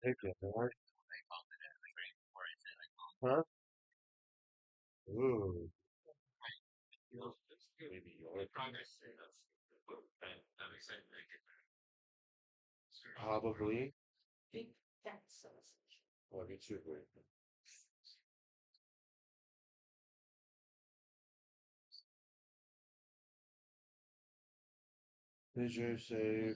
Take it, right? Huh? Ooh, maybe yours. Probably. Or me too. Did you say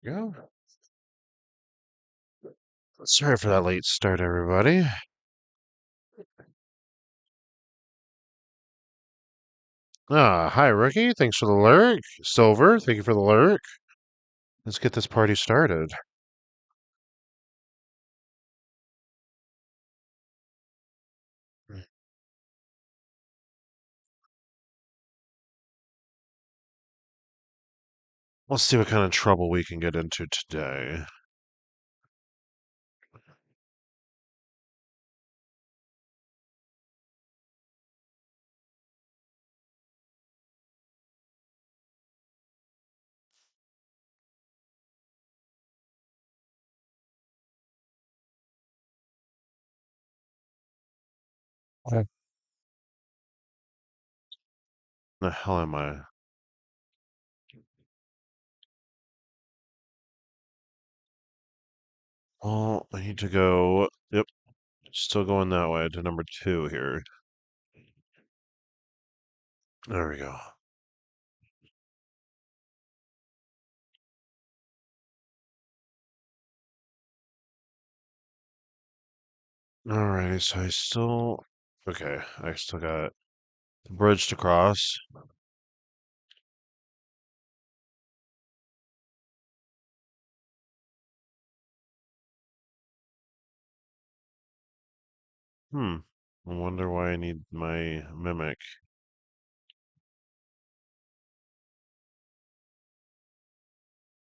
Yeah. Sorry for that late start, everybody. Hi, Rookie. Thanks for the lurk. Silver, thank you for the lurk. Let's get this party started. Let's see what kind of trouble we can get into today. What the hell am I? Well, I need to go. Yep, still going that way to number 2 here. There we go. Alright, so I still. Okay, I still got the bridge to cross. Hmm. I wonder why I need my mimic.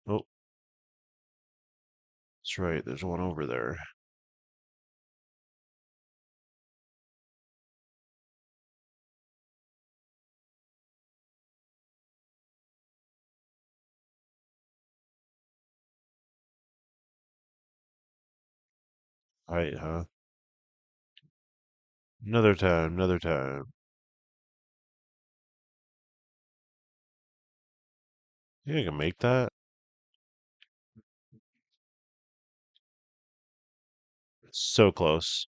Oh, that's right, there's one over there. Right, huh? Another time, another time. You think I can make that? So close.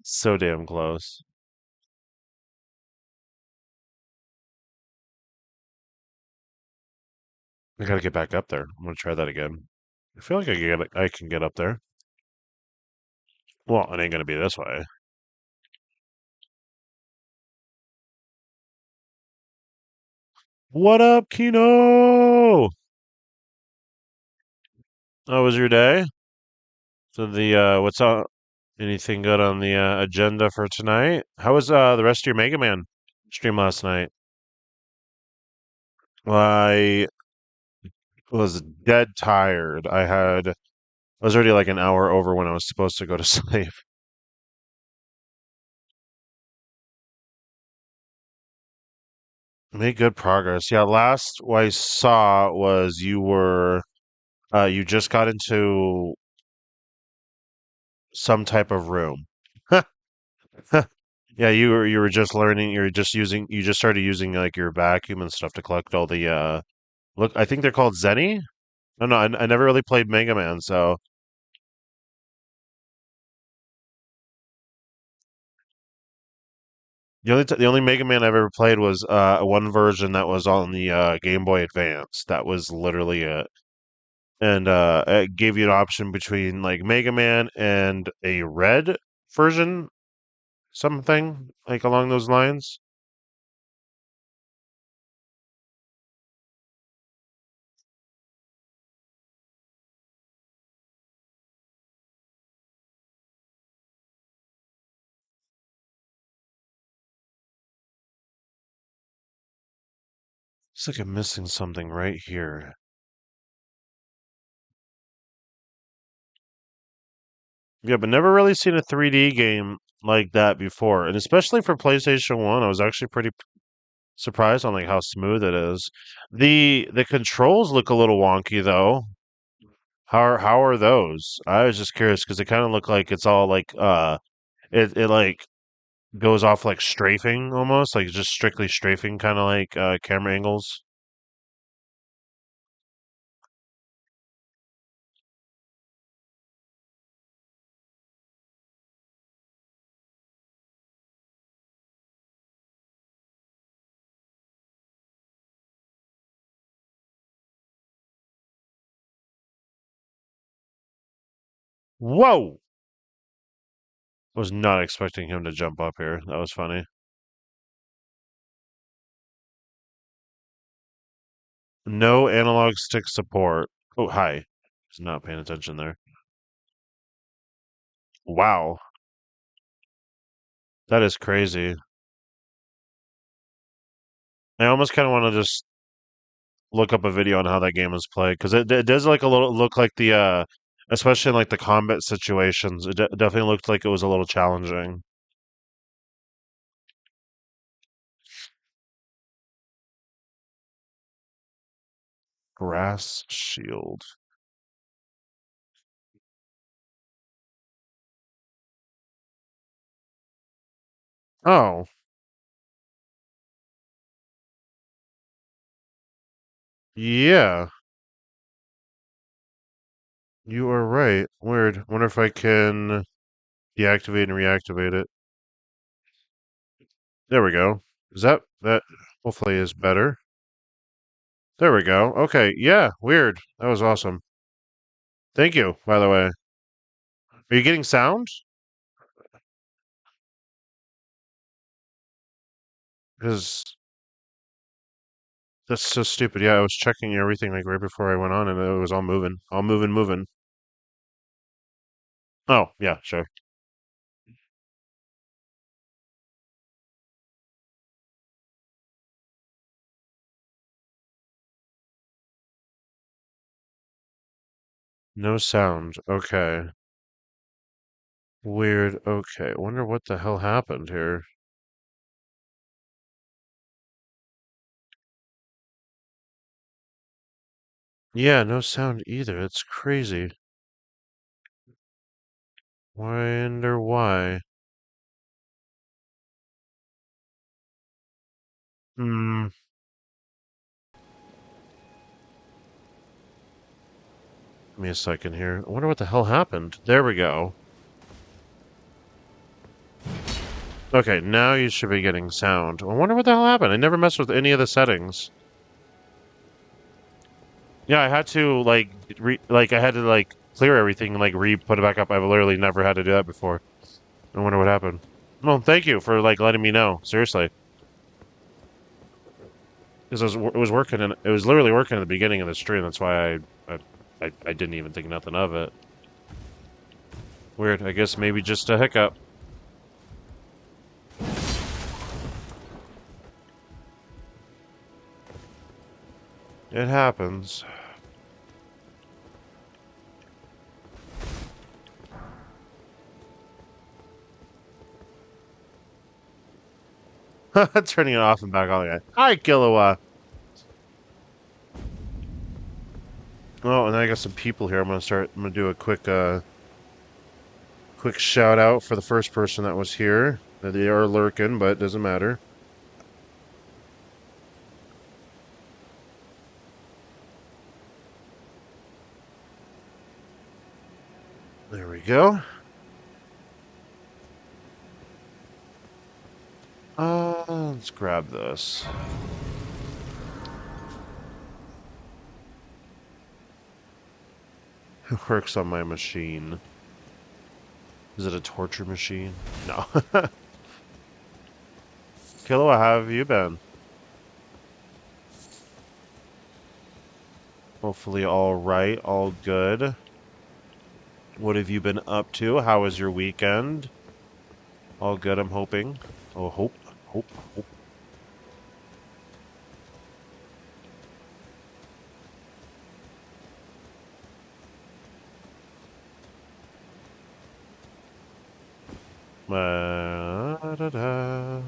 So damn close. I gotta get back up there. I'm gonna try that again. I feel like I can get up there. Well, it ain't gonna be this way. What up, Kino? How was your day? So what's up? Anything good on the agenda for tonight? How was the rest of your Mega Man stream last night? I was dead tired. I was already like an hour over when I was supposed to go to sleep. Made good progress. Yeah, last I saw was you just got into some type of room. Yeah, you were just learning, you just started using like your vacuum and stuff to collect all the look, I think they're called Zenny? No, I never really played Mega Man, so the only Mega Man I've ever played was one version that was on the Game Boy Advance. That was literally it. And it gave you an option between like Mega Man and a red version, something like along those lines. It's like I'm missing something right here. Yeah, but never really seen a 3D game like that before, and especially for PlayStation 1, I was actually pretty surprised on like how smooth it is. The controls look a little wonky though. How are those? I was just curious because they kind of look like it's all like it like goes off like strafing almost, like just strictly strafing kind of like camera angles. Whoa! Was not expecting him to jump up here. That was funny. No analog stick support. Oh, hi. He's not paying attention there. Wow. That is crazy. I almost kind of want to just look up a video on how that game is played because it does like a little look like the especially in like the combat situations. It definitely looked like it was a little challenging. Grass shield. Oh, yeah. You are right. Weird. Wonder if I can deactivate and reactivate it. There we go. Is that hopefully is better? There we go. Okay. Yeah. Weird. That was awesome. Thank you, by the way. Are you getting sound? Because that's so stupid. Yeah, I was checking everything like right before I went on and it was all moving. All moving, moving. Oh, yeah, sure. No sound. Okay. Weird. Okay. Wonder what the hell happened here. Yeah, no sound either. It's crazy. Wonder why. Hmm. Give me a second here. I wonder what the hell happened. There we go. Okay, now you should be getting sound. I wonder what the hell happened. I never messed with any of the settings. Yeah, I had to like I had to like clear everything and like re-put it back up. I've literally never had to do that before. I wonder what happened. Well, thank you for like letting me know. Seriously, because it was working and it was literally working at the beginning of the stream. That's why I didn't even think nothing of it. Weird. I guess maybe just a hiccup. It happens. Turning it off and back on again. Hi, Killua. Oh, and I got some people here. I'm gonna do a quick shout out for the first person that was here. They are lurking, but it doesn't matter. There we go. Let's grab this. It works on my machine. Is it a torture machine? No. Killua, how have you been? Hopefully all right, all good. What have you been up to? How was your weekend? All good, I'm hoping. Oh, hope. Da-da.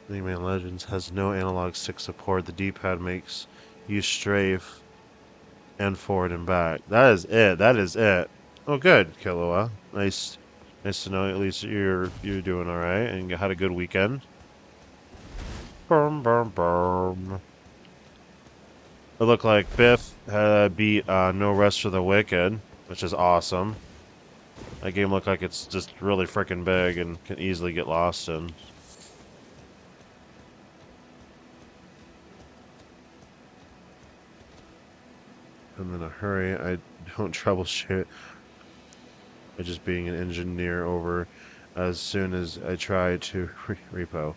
Rayman Legends has no analog stick support. The D-pad makes you strafe and forward and back. That is it. That is it. Oh, good, Killua. Nice to know at least you're doing all right and you had a good weekend. Boom. It looked like Biff beat No Rest for the Wicked, which is awesome. That game looked like it's just really freaking big and can easily get lost in. I'm in a hurry. I don't troubleshoot by just being an engineer over as soon as I try to repo.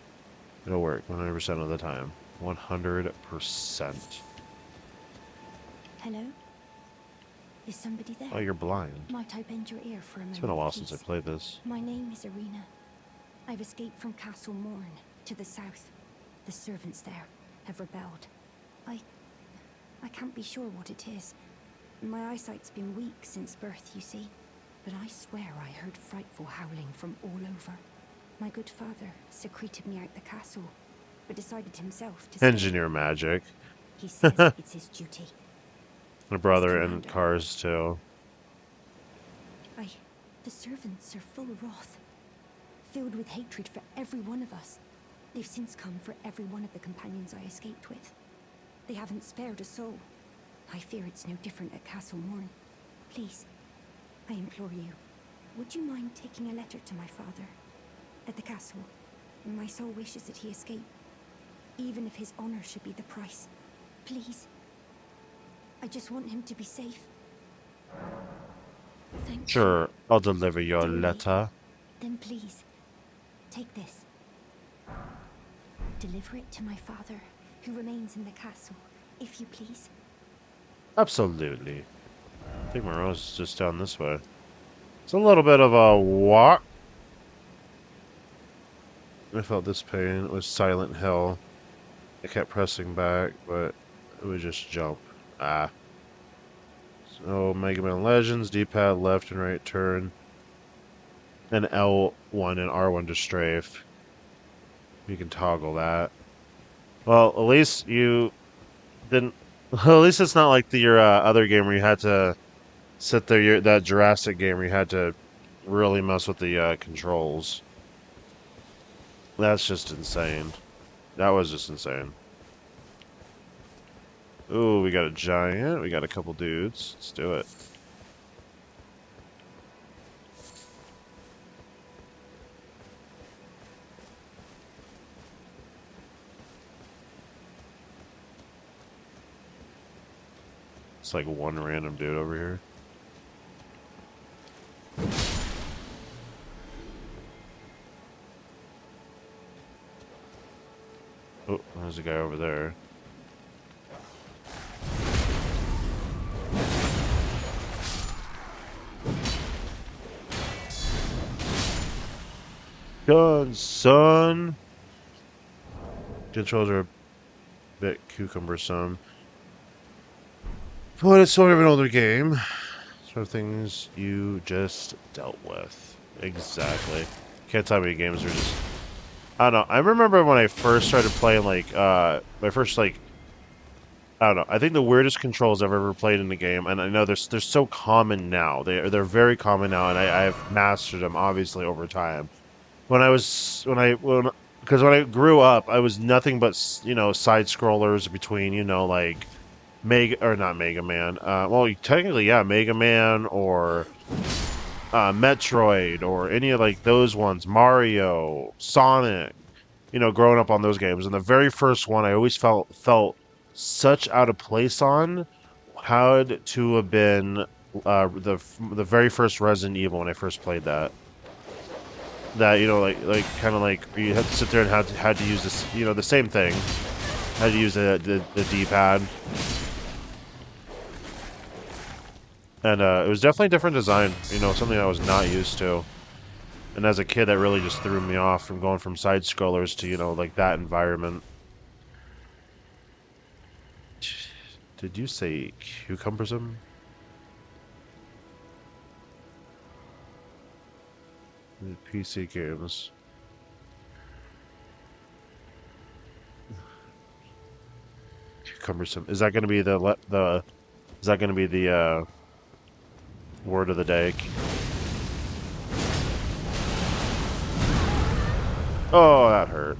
It'll work 100% of the time. 100%. Hello? Is somebody there? Oh, you're blind. Might I bend your ear for a moment, It's been a while please? since I played this. My name is Irina. I've escaped from Castle Morn to the south. The servants there have rebelled. I can't be sure what it is. My eyesight's been weak since birth, you see. But I swear I heard frightful howling from all over. My good father secreted me out the castle, but decided himself to stay. Engineer magic. He says it's his duty. My brother and cars too. The servants are full of wrath, filled with hatred for every one of us. They've since come for every one of the companions I escaped with. They haven't spared a soul. I fear it's no different at Castle Morn. Please, I implore you, would you mind taking a letter to my father at the castle? My soul wishes that he escape, even if his honor should be the price. Please. I just want him to be safe. Thank you. Sure, I'll deliver your letter. Then please, take this. Deliver it to my father, who remains in the castle, if you please. Absolutely. I think my road's just down this way. It's a little bit of a walk. I felt this pain. It was Silent Hill. I kept pressing back, but it would just jump. Ah. So, Mega Man Legends, D-pad, left and right turn. And L1 and R1 to strafe. You can toggle that. Well, at least you didn't... Well, at least it's not like your other game where you had to sit there, that Jurassic game where you had to really mess with the controls. That's just insane. That was just insane. Ooh, we got a giant. We got a couple dudes. Let's do it. It's like one random dude over here. Oh, there's a guy over there. Done, son. Controls are a bit cumbersome. But it's sort of an older game. Sort of things you just dealt with. Exactly. Can't tell me games are just... I don't know. I remember when I first started playing, like, my first, like... I don't know. I think the weirdest controls I've ever played in the game, and I know they're so common now. They're very common now, and I've mastered them, obviously, over time. Because when I grew up, I was nothing but, side scrollers between, like... not Mega Man. Well, technically, yeah, Mega Man or Metroid or any of like those ones, Mario, Sonic. Growing up on those games, and the very first one, I always felt such out of place on had to have been the very first Resident Evil when I first played that. That like kind of like you had to sit there and had to use this, the same thing. Had to use the D-pad. And it was definitely a different design, something I was not used to. And as a kid, that really just threw me off from going from side-scrollers to, like that environment. Did you say cucumbersome? PC games. Cucumbersome. Is that going to be the word of the day? Oh, that hurt.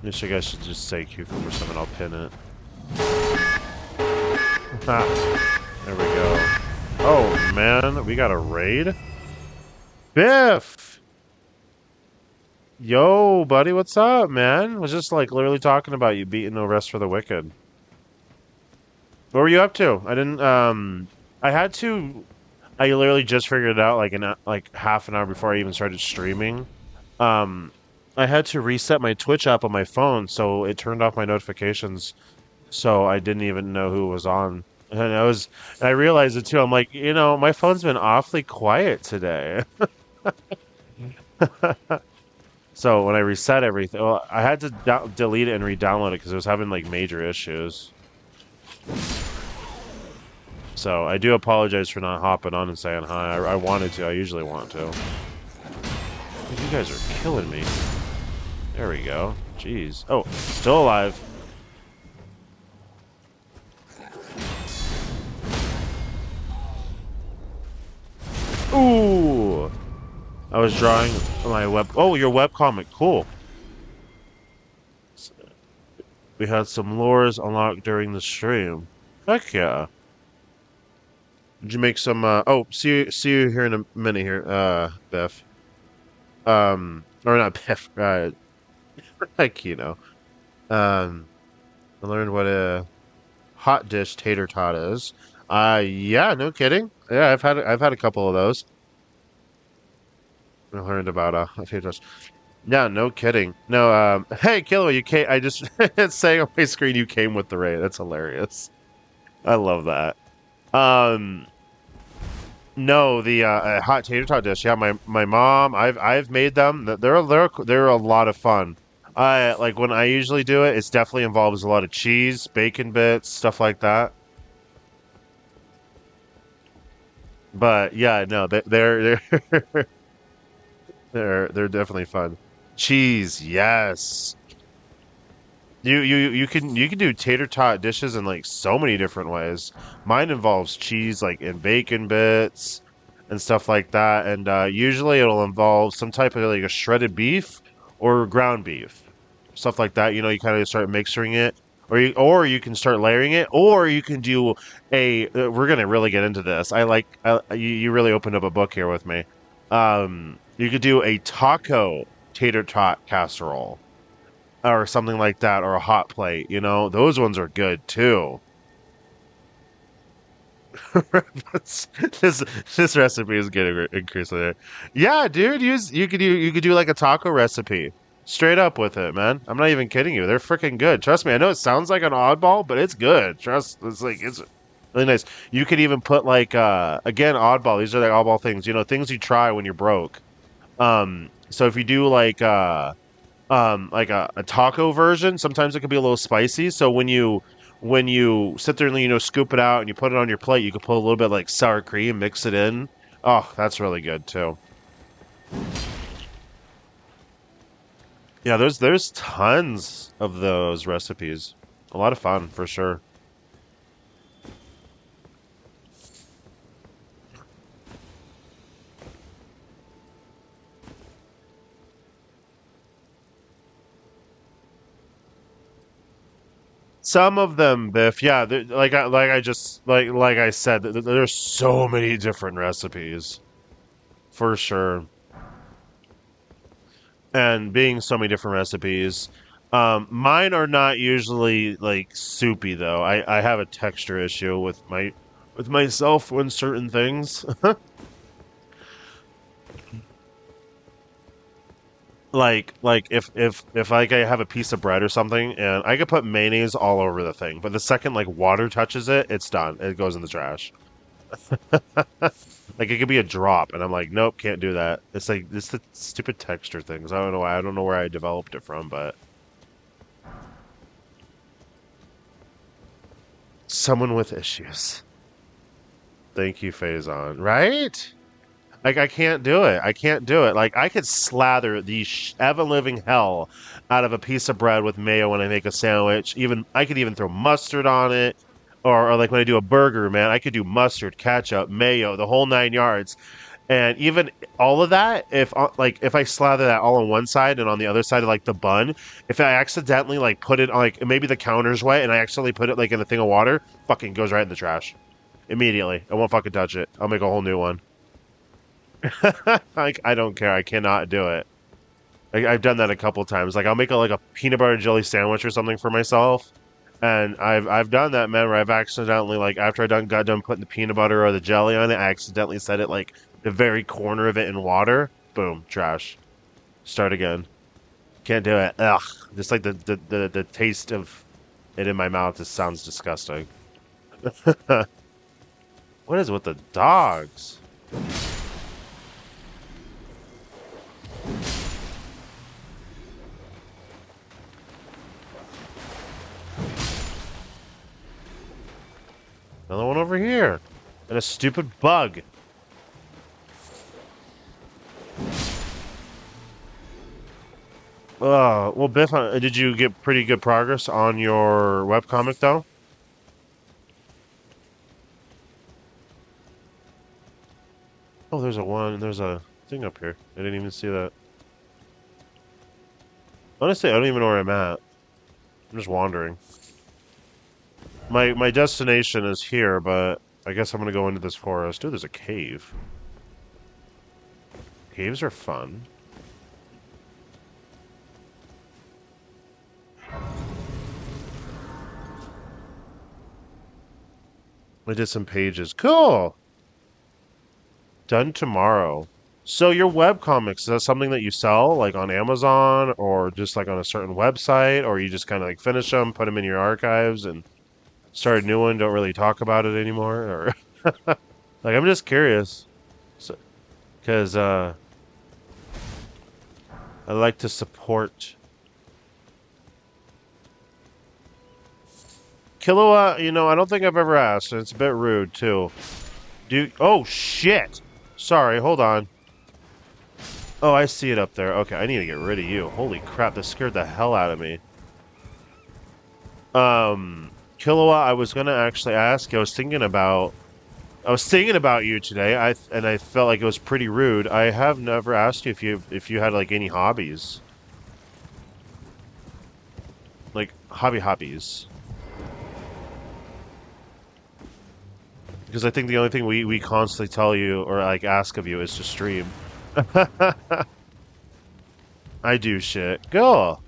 I guess I should just say cucumber and I'll pin it. There we go. Oh man, we got a raid. Biff, yo, buddy, what's up, man? Was just like literally talking about you beating No Rest for the Wicked. What were you up to? I didn't. I had to. I literally just figured it out like half an hour before I even started streaming. Um, I had to reset my Twitch app on my phone, so it turned off my notifications, so I didn't even know who was on. And I realized it too. I'm like, my phone's been awfully quiet today. So when I reset everything, well, I had to delete it and re-download it because it was having like major issues. So I do apologize for not hopping on and saying hi. I wanted to. I usually want to. Dude, you guys are killing me. There we go. Jeez. Oh, still alive. Ooh. I was drawing my web. Oh, your webcomic. Cool. We had some lures unlocked during the stream. Heck yeah. Did you make some? Oh, see you here in a minute here, Beth. Or not Beth. Like I learned what a hot dish tater tot is. Yeah, no kidding. Yeah, I've had a couple of those. I learned about tater tots. Yeah, no kidding. No, hey, Killer, you came. I just it's saying on my screen you came with the raid. That's hilarious. I love that. Um, no, the hot tater tot dish. Yeah, my mom. I've made them. They're a lot of fun. I like when I usually do it. It's definitely involves a lot of cheese, bacon bits, stuff like that. But yeah, no, they're they're definitely fun. Cheese, yes. You can do tater tot dishes in like so many different ways. Mine involves cheese like in bacon bits and stuff like that, and usually it'll involve some type of like a shredded beef or ground beef, stuff like that. You kind of start mixing it, or you can start layering it, or you can do a. We're gonna really get into this. You really opened up a book here with me. You could do a taco tater tot casserole or something like that, or a hot plate. Those ones are good too. this this recipe is getting increasingly. Yeah, dude, you could do like a taco recipe straight up with it, man. I'm not even kidding you. They're freaking good. Trust me. I know it sounds like an oddball, but it's good. It's really nice. You could even put like again oddball. These are like oddball things. Things you try when you're broke. So if you do like a taco version. Sometimes it can be a little spicy. So when you sit there and scoop it out and you put it on your plate, you can put a little bit of, like sour cream, mix it in. Oh, that's really good too. Yeah, there's tons of those recipes. A lot of fun for sure. Some of them, Biff, yeah, like I said, there's so many different recipes for sure. And being so many different recipes. Mine are not usually like soupy though. I have a texture issue with myself when certain things like if like I have a piece of bread or something and I could put mayonnaise all over the thing, but the second like water touches it, it's done. It goes in the trash. Like it could be a drop, and I'm like, nope, can't do that. It's the stupid texture things. I don't know why. I don't know where I developed it from, but someone with issues. Thank you, Faison. Right? Like I can't do it. I can't do it. Like I could slather the ever living hell out of a piece of bread with mayo when I make a sandwich. Even I could even throw mustard on it, or like when I do a burger, man, I could do mustard, ketchup, mayo, the whole 9 yards. And even all of that, if I slather that all on one side and on the other side of like the bun, if I accidentally like put it on like maybe the counter's wet and I accidentally put it like in a thing of water, fucking goes right in the trash. immediately. I won't fucking touch it. I'll make a whole new one. Like I don't care. I cannot do it. I've done that a couple times. Like I'll make a peanut butter jelly sandwich or something for myself, and I've done that, man. Where I've accidentally like after got done putting the peanut butter or the jelly on it, I accidentally set it like the very corner of it in water. Boom, trash. Start again. Can't do it. Ugh. Just like the taste of it in my mouth just sounds disgusting. What is it with the dogs? Another one over here. And a stupid bug. Well, Biff, did you get pretty good progress on your webcomic, though? Oh, there's a thing up here. I didn't even see that. Honestly, I don't even know where I'm at. I'm just wandering. My destination is here, but I guess I'm gonna go into this forest. Dude, there's a cave. Caves are fun. I did some pages. Cool! Done tomorrow. So your webcomics, is that something that you sell, like on Amazon, or just like on a certain website, or you just kind of like finish them, put them in your archives, and start a new one, don't really talk about it anymore? Or like, I'm just curious. So, because I like to support Kilowatt. I don't think I've ever asked, and it's a bit rude too. Oh shit! Sorry, hold on. Oh, I see it up there. Okay, I need to get rid of you. Holy crap, this scared the hell out of me. Kilowatt, I was gonna actually ask. I was thinking about you today. I felt like it was pretty rude. I have never asked you if you had like any hobbies, like hobbies. Because I think the only thing we constantly tell you or like ask of you is to stream. I do shit. Go.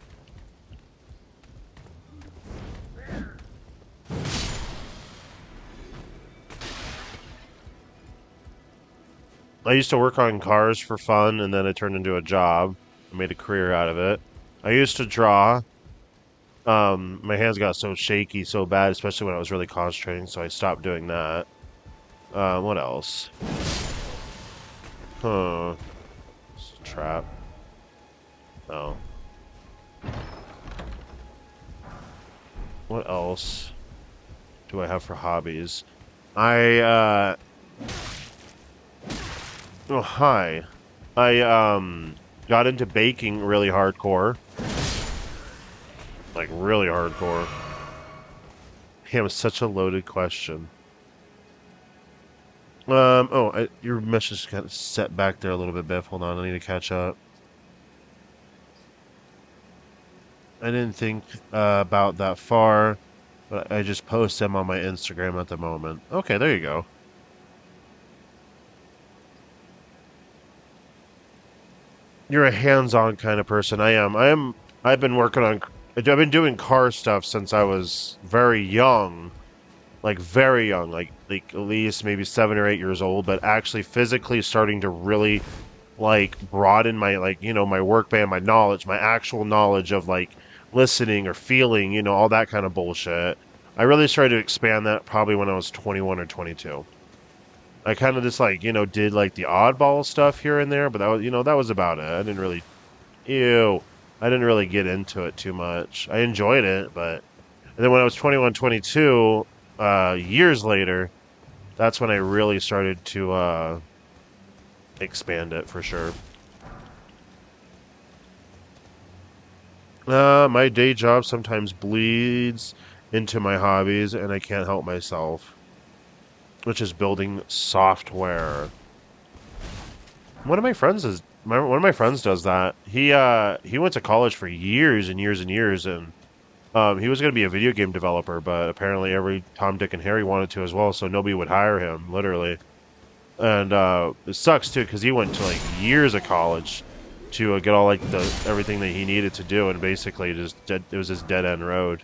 I used to work on cars for fun, and then it turned into a job. I made a career out of it. I used to draw. My hands got so shaky so bad, especially when I was really concentrating, so I stopped doing that. What else? Huh. It's a trap. Oh. What else do I have for hobbies? I, Oh, hi. I got into baking really hardcore. Like, really hardcore. Damn, it's such a loaded question. Your message got set back there a little bit, Biff. Hold on, I need to catch up. I didn't think about that far, but I just post them on my Instagram at the moment. Okay, there you go. You're a hands-on kind of person. I am. I've been working on. I've been doing car stuff since I was very young, like very young, like at least maybe 7 or 8 years old. But actually, physically starting to really like broaden my my work band, my knowledge, my actual knowledge of like listening or feeling, all that kind of bullshit. I really started to expand that probably when I was 21 or 22. I kind of just like, did like the oddball stuff here and there, but that was about it. I didn't really, ew, I didn't really get into it too much. I enjoyed it, but and then when I was 21, 22, years later, that's when I really started to expand it for sure. My day job sometimes bleeds into my hobbies, and I can't help myself, which is building software. One of my friends does that. He went to college for years and years and years, and He was going to be a video game developer, but apparently every Tom, Dick, and Harry wanted to as well, so nobody would hire him, literally. And it sucks too because he went to like years of college to get all like the everything that he needed to do, and basically it was his dead end road.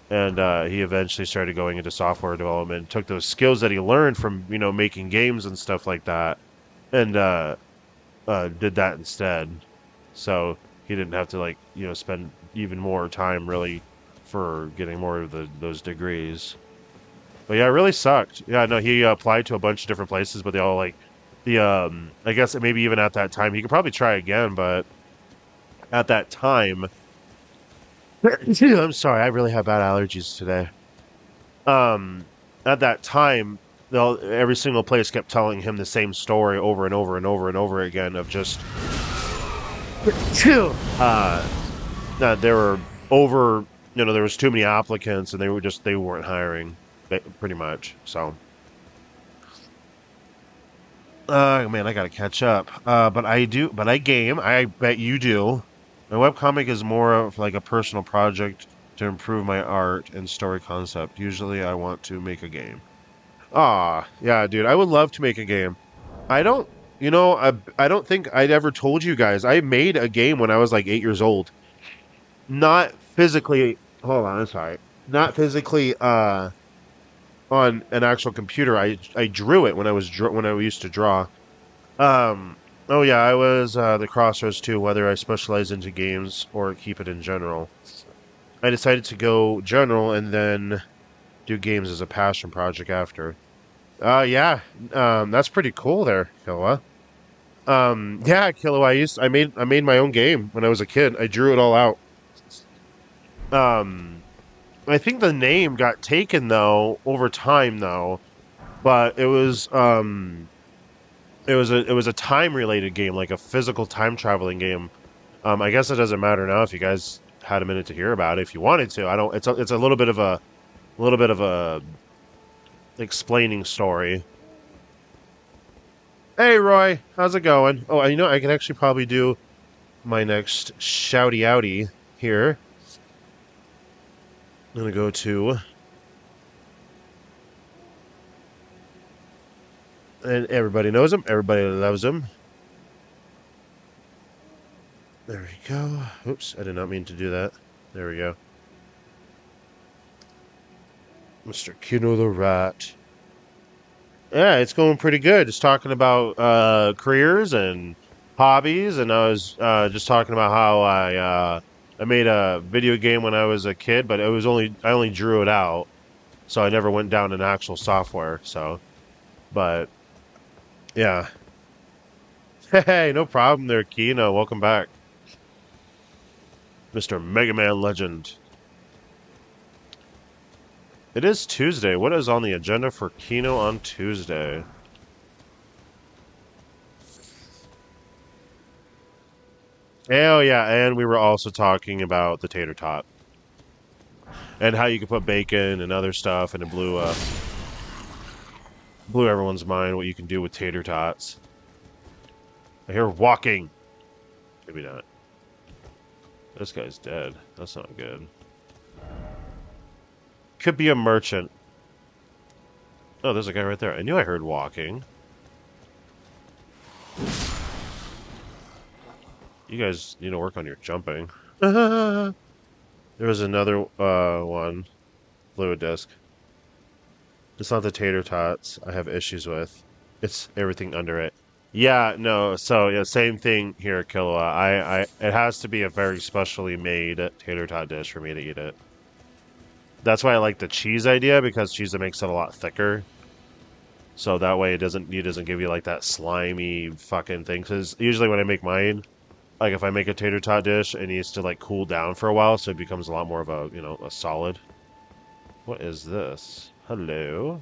And he eventually started going into software development, took those skills that he learned from making games and stuff like that, and did that instead. So he didn't have to like spend even more time really for getting more of those degrees. But yeah, it really sucked. Yeah, no, he applied to a bunch of different places, but they all like I guess maybe even at that time he could probably try again, but at that time I'm sorry, I really have bad allergies today. Um at that time every single place kept telling him the same story over and over and over and over again of just uh that there were over there was too many applicants and they weren't hiring pretty much. So man, I gotta catch up. But I game. I bet you do. My webcomic is more of like a personal project to improve my art and story concept. Usually I want to make a game. Ah, yeah, dude, I would love to make a game. I don't, I don't think I'd ever told you guys. I made a game when I was like 8 years old. Not physically, hold on, I'm sorry. Not physically, on an actual computer. I drew it when when I used to draw. Um, oh yeah, I was the crossroads too, whether I specialize into games or keep it in general. I decided to go general and then do games as a passion project after. Yeah, that's pretty cool there, Killa. Yeah, Killa, I made my own game when I was a kid. I drew it all out. Um, I think the name got taken though over time though, but it was a time related game, like a physical time traveling game. I guess it doesn't matter now if you guys had a minute to hear about it. If you wanted to, I don't. It's a little bit of a explaining story. Hey Roy, how's it going? Oh, I can actually probably do my next shouty outy here. I'm gonna go to and everybody knows him. Everybody loves him. There we go. Oops, I did not mean to do that. There we go. Mr. Kino the Rat. Yeah, it's going pretty good. Just talking about careers and hobbies, and I was just talking about how I made a video game when I was a kid, but I only drew it out, so I never went down an actual software. So, but yeah, hey, no problem there, Kino. Welcome back, Mr. Mega Man Legend. It is Tuesday. What is on the agenda for Kino on Tuesday? Oh yeah, and we were also talking about the tater tot and how you could put bacon and other stuff, and it blew everyone's mind what you can do with tater tots. I hear walking. Maybe not. This guy's dead. That's not good. Could be a merchant. Oh, there's a guy right there. I knew I heard walking. You guys need to work on your jumping. There was another one. Fluid disc. It's not the tater tots I have issues with. It's everything under it. Yeah, no, so yeah, same thing here, Killua. It has to be a very specially made tater tot dish for me to eat it. That's why I like the cheese idea, because cheese makes it a lot thicker. So that way it doesn't give you like that slimy fucking thing. Because usually when I make mine, like if I make a tater tot dish, it needs to like cool down for a while, so it becomes a lot more of a a solid. What is this? Hello.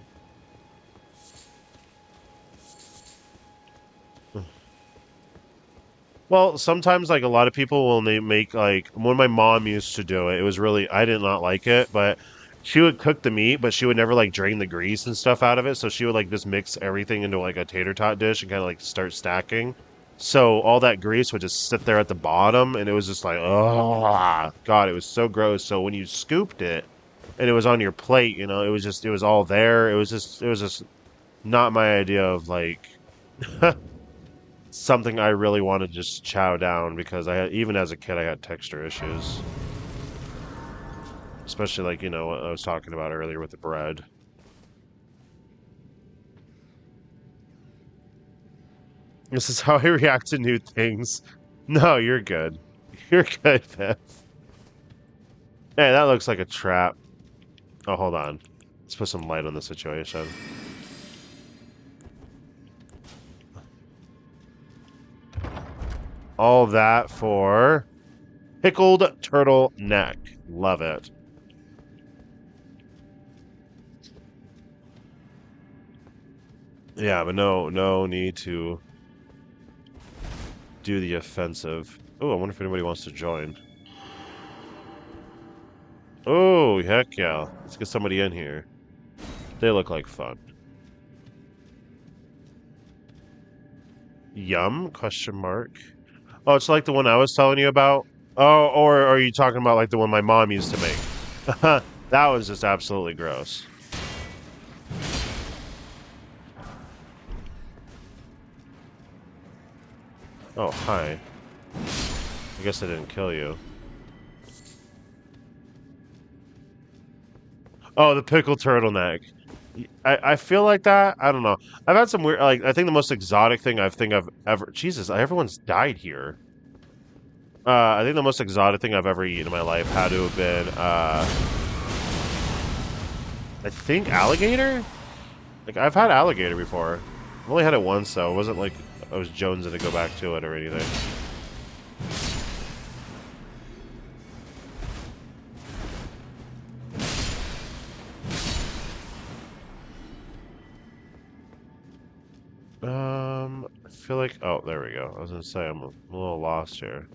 Well, sometimes like a lot of people will make like when my mom used to do it, it was really I did not like it, but she would cook the meat, but she would never like drain the grease and stuff out of it, so she would like just mix everything into like a tater tot dish and kind of like start stacking. So all that grease would just sit there at the bottom, and it was just like, oh God, it was so gross. So when you scooped it, and it was on your plate, it was all there. It was just not my idea of like something I really wanted to just chow down because even as a kid, I had texture issues, especially like, what I was talking about earlier with the bread. This is how I react to new things. No, you're good. You're good, man. Hey, that looks like a trap. Oh, hold on. Let's put some light on the situation. All that for pickled turtle neck. Love it. Yeah, but no need to do the offensive. Oh, I wonder if anybody wants to join. Oh, heck yeah. Let's get somebody in here. They look like fun. Yum? Question mark. Oh, it's like the one I was telling you about? Oh, or are you talking about like the one my mom used to make? That was just absolutely gross. Oh, hi. I guess I didn't kill you. Oh, the pickled turtleneck. I feel like that. I don't know. I've had some weird, like, I think the most exotic thing I've ever. Jesus, everyone's died here. I think the most exotic thing I've ever eaten in my life had to have been, I think alligator? Like, I've had alligator before. I've only had it once, though. It wasn't like I was jonesing to go back to it or anything. I feel like, oh, there we go. I was gonna say I'm a little lost here.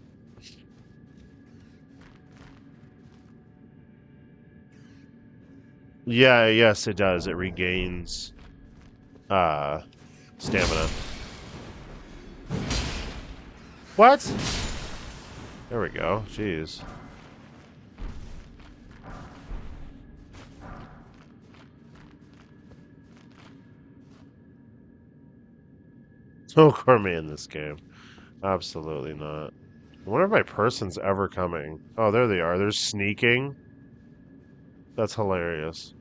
Yeah, yes, it does. It regains, uh, stamina. What? There we go. Jeez. No gourmet in this game. Absolutely not. I wonder if my person's ever coming. Oh, there they are. They're sneaking. That's hilarious.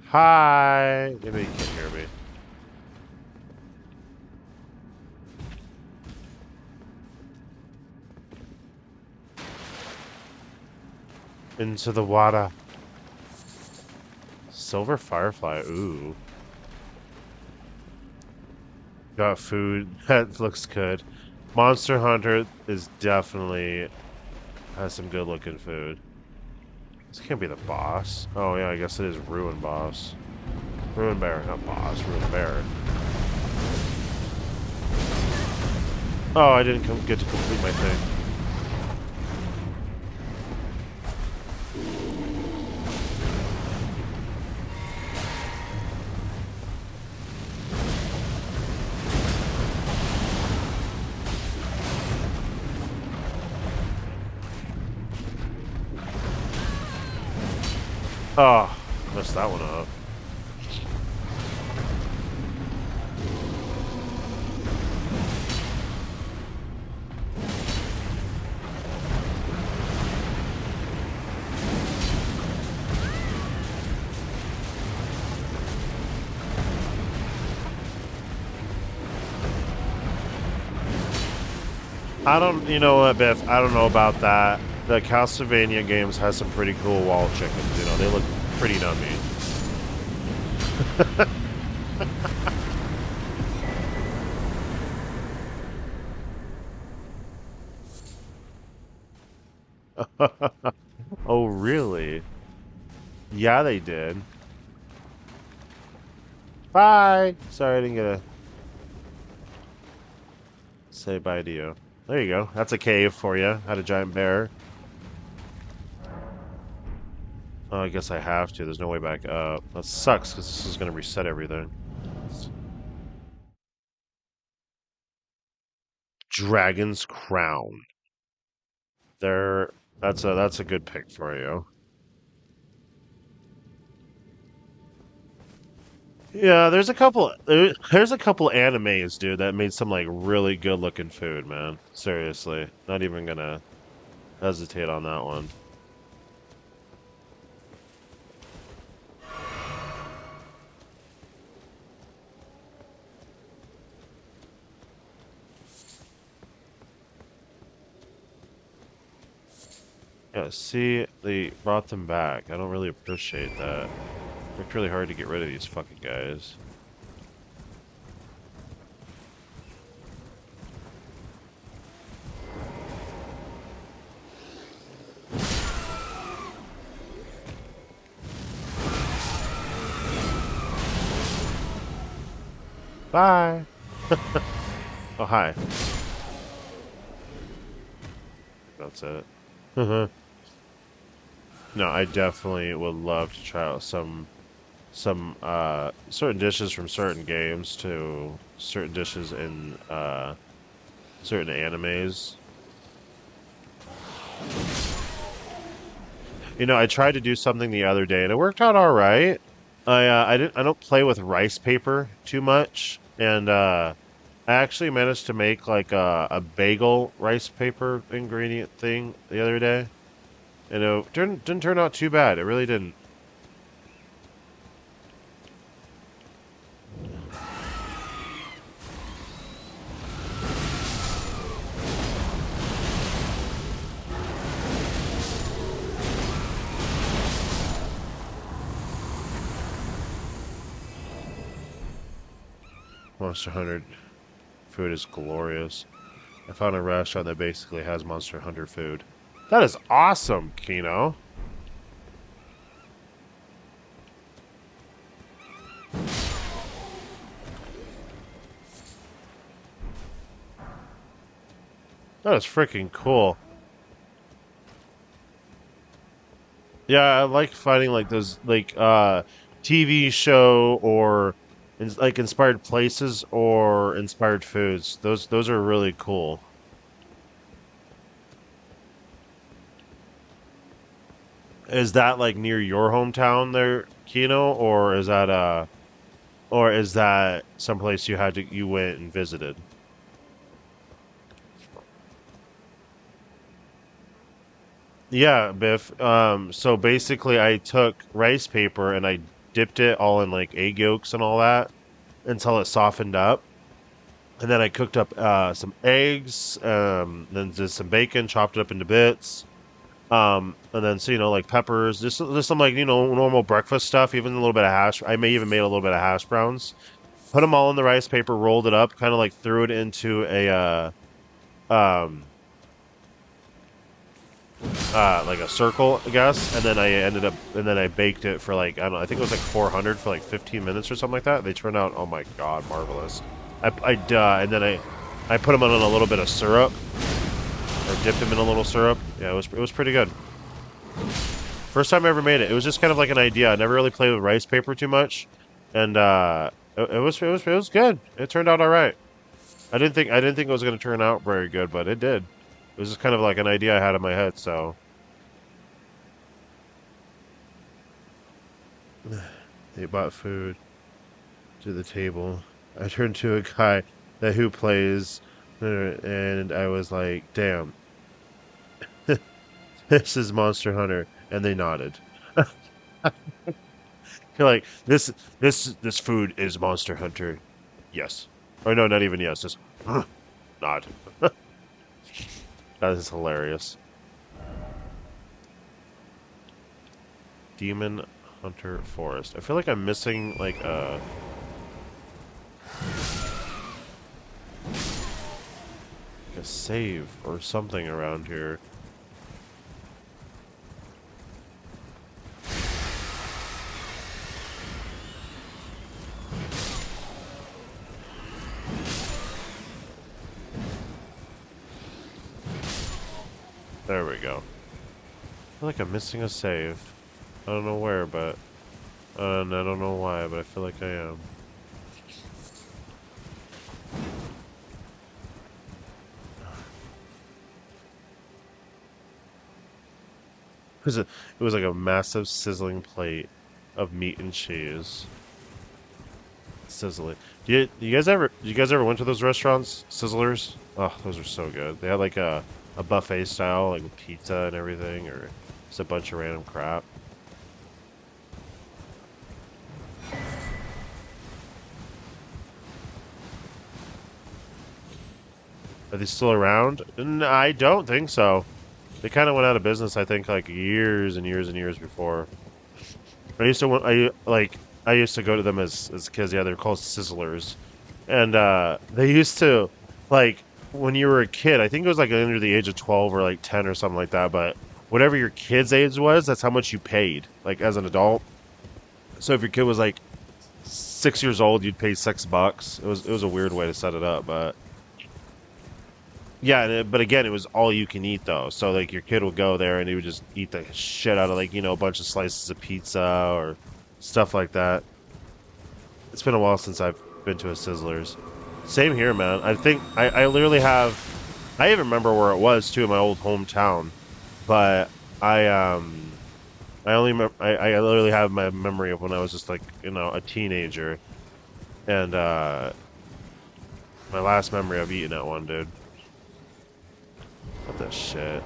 Hi. Maybe you can't hear me. Into the water. Silver Firefly. Ooh. Got food. That looks good. Monster Hunter is definitely has some good looking food. This can't be the boss. Oh yeah, I guess it is Ruin Boss. Ruin Bear, not boss. Ruin Bear. Oh, I didn't get to complete my thing. Oh, messed that one up. You know what, Biff? I don't know about that. The Castlevania games has some pretty cool wall chickens. They look pretty dummy. Oh, really? Yeah, they did. Bye. Sorry, I didn't get to say bye to you. There you go. That's a cave for you. Had a giant bear. Oh, I guess I have to. There's no way back up. That sucks because this is going to reset everything. Dragon's Crown. There, that's a good pick for you. Yeah, there's a couple animes, dude, that made some like really good looking food, man. Seriously, not even gonna hesitate on that one. Yeah, see, they brought them back. I don't really appreciate that. Worked really hard to get rid of these fucking guys. Bye. Oh, hi. That's it. No, I definitely would love to try out some certain dishes from certain games to certain dishes in certain animes. You know, I tried to do something the other day and it worked out all right. I don't play with rice paper too much, and I actually managed to make like a bagel rice paper ingredient thing the other day, and it didn't turn out too bad. It really didn't. Monster Hunter food is glorious. I found a restaurant that basically has Monster Hunter food. That is awesome, Kino. That is freaking cool. Yeah, I like finding like those like TV show or like inspired places or inspired foods. Those are really cool. Is that like near your hometown there, Kino, or is that someplace you went and visited? Yeah, Biff. So basically I took rice paper and I dipped it all in like egg yolks and all that until it softened up. And then I cooked up some eggs, then did some bacon, chopped it up into bits. And then so like peppers, just some like normal breakfast stuff, even a little bit of hash. I may even made a little bit of hash browns. Put them all in the rice paper, rolled it up, kind of like threw it into a um like a circle, I guess, and then I baked it for like I don't know, I think it was like 400 for like 15 minutes or something like that. They turned out, oh my god, marvelous. And then I put them in a little bit of syrup or dipped them in a little syrup. Yeah, it was pretty good. First time I ever made it. It was just kind of like an idea. I never really played with rice paper too much, and it was good. It turned out all right. I didn't think it was going to turn out very good, but it did. It was just kind of like an idea I had in my head. So they bought food to the table. I turned to a guy that who plays, and I was like, "Damn, this is Monster Hunter," and they nodded. You're like, this food is Monster Hunter. Yes. Or no, not even yes. Just nod. That is hilarious. Demon Hunter Forest. I feel like I'm missing like a save or something around here. There we go. I feel like I'm missing a save. I don't know where, but and I don't know why, but I feel like I am. It was like a massive sizzling plate of meat and cheese. Sizzling. You guys ever went to those restaurants? Sizzlers? Oh, those are so good. They had like a buffet style, like with pizza and everything, or just a bunch of random crap. Are they still around? I don't think so. They kind of went out of business, I think, like years and years and years before. I used to go to them as kids. Yeah, they're called Sizzlers, and they used to like when you were a kid. I think it was like under the age of 12 or like 10 or something like that. But whatever your kid's age was, that's how much you paid, like as an adult. So if your kid was like 6 years old, you'd pay $6. It was a weird way to set it up, but yeah. But again, it was all you can eat though. So like your kid would go there and he would just eat the shit out of like a bunch of slices of pizza or stuff like that. It's been a while since I've been to a Sizzlers. Same here, man. I literally have. I even remember where it was too, in my old hometown. But I I literally have my memory of when I was just like a teenager, and my last memory of eating at one, dude. What the shit?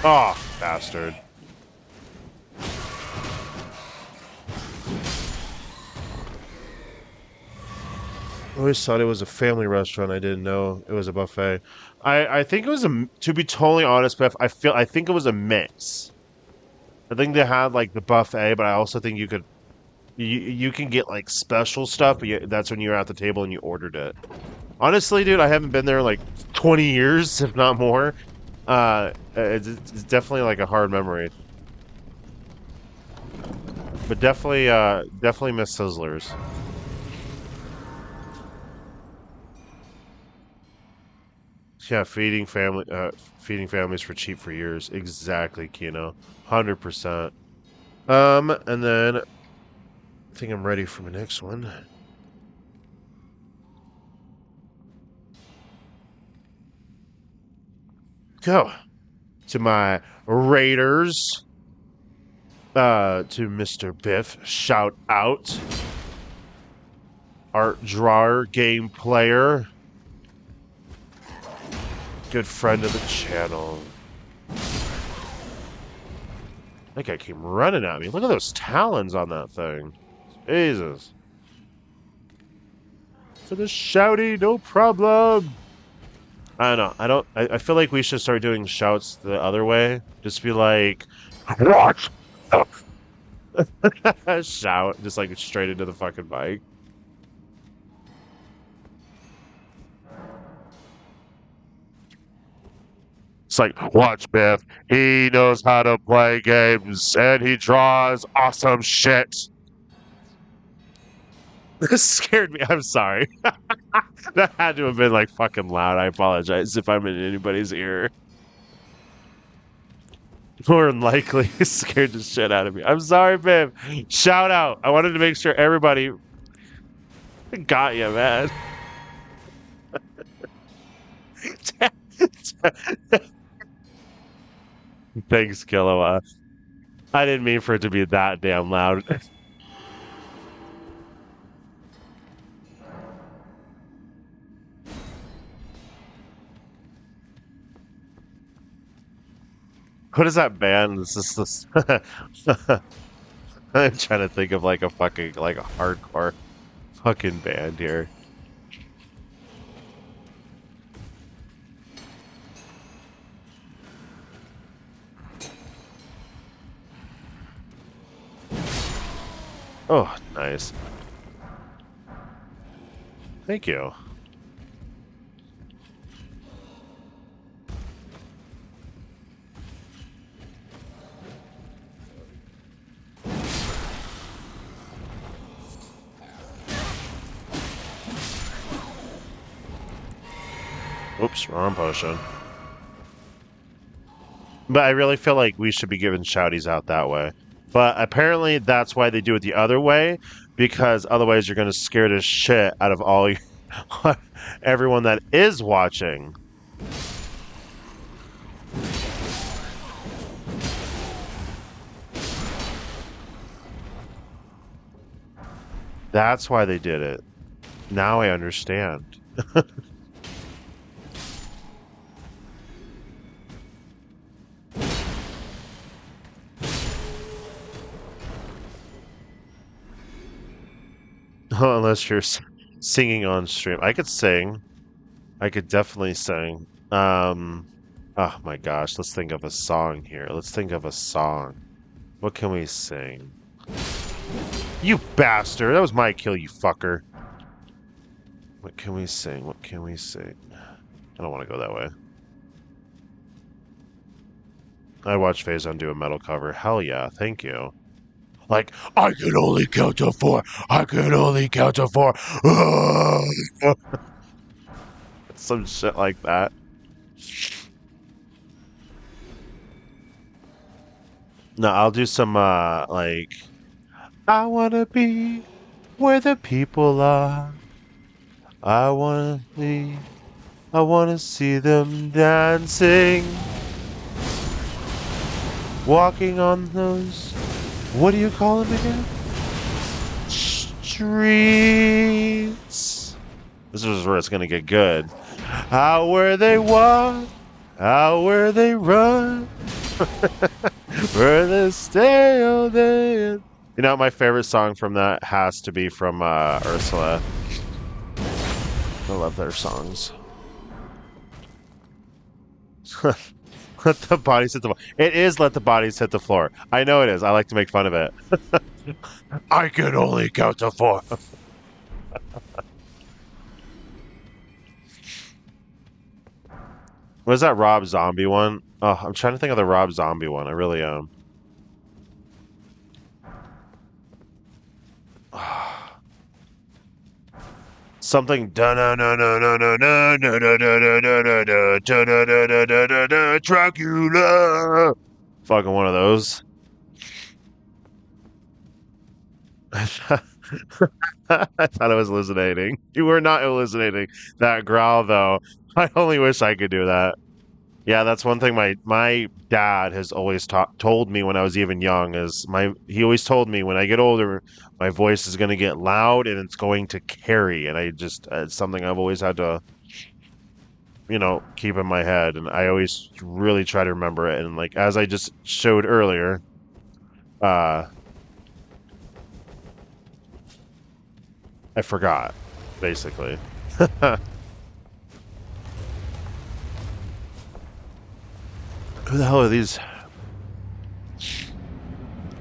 Oh, bastard. I always thought it was a family restaurant. I didn't know it was a buffet. I think it was to be totally honest, Beth, I think it was a mix. I think they had like the buffet, but I also think you can get like special stuff, but that's when you're at the table and you ordered it. Honestly, dude, I haven't been there in like 20 years, if not more. It's definitely like a hard memory, but definitely miss Sizzlers. Yeah, feeding families for cheap for years. Exactly, Kino. 100%. And then I think I'm ready for my next one. Go to my Raiders. To Mr. Biff. Shout out. Art drawer, game player. Good friend of the channel. That guy came running at me. Look at those talons on that thing. Jesus. For the shouty, no problem. I don't know. I feel like we should start doing shouts the other way. Just be like, watch. Shout. Just like straight into the fucking mic. It's like, watch Biff. He knows how to play games and he draws awesome shit. This scared me. I'm sorry. That had to have been like fucking loud. I apologize if I'm in anybody's ear. More than likely scared the shit out of me. I'm sorry, babe. Shout out. I wanted to make sure everybody got you, man. Thanks, Killua. I didn't mean for it to be that damn loud. What is that band? Is this? I'm trying to think of like a fucking like a hardcore fucking band here. Oh, nice. Thank you. Oops, wrong potion. But I really feel like we should be giving shouties out that way. But apparently that's why they do it the other way, because otherwise you're going to scare the shit out of all everyone that is watching. That's why they did it. Now I understand. Unless you're singing on stream. I could sing. I could definitely sing. Oh my gosh, let's think of a song here. Let's think of a song. What can we sing? You bastard! That was my kill, you fucker. What can we sing? What can we sing? I don't want to go that way. I watched Phazon do a metal cover. Hell yeah, thank you. Like, I can only count to four. I can only count to four. Some shit like that. No, I'll do some, like, I wanna be where the people are. I wanna be, I wanna see them dancing. Walking on those, what do you call them again? Streets. This is where it's gonna get good. Out where they walk, out where they run, where they stay all day. You know, my favorite song from that has to be from Ursula. I love their songs. Let the bodies hit the floor. It is let the bodies hit the floor. I know it is. I like to make fun of it. I can only count to four. Was that Rob Zombie one? Oh, I'm trying to think of the Rob Zombie one. I really am. Something Dracula. Fucking one of those. I thought I was hallucinating. You were not hallucinating. That growl, though. I only wish I could do that. Yeah, that's one thing my dad has always told me when I was even young is he always told me when I get older my voice is going to get loud and it's going to carry and I just it's something I've always had to keep in my head and I always really try to remember it and like as I just showed earlier uh I forgot basically. Who the hell are these?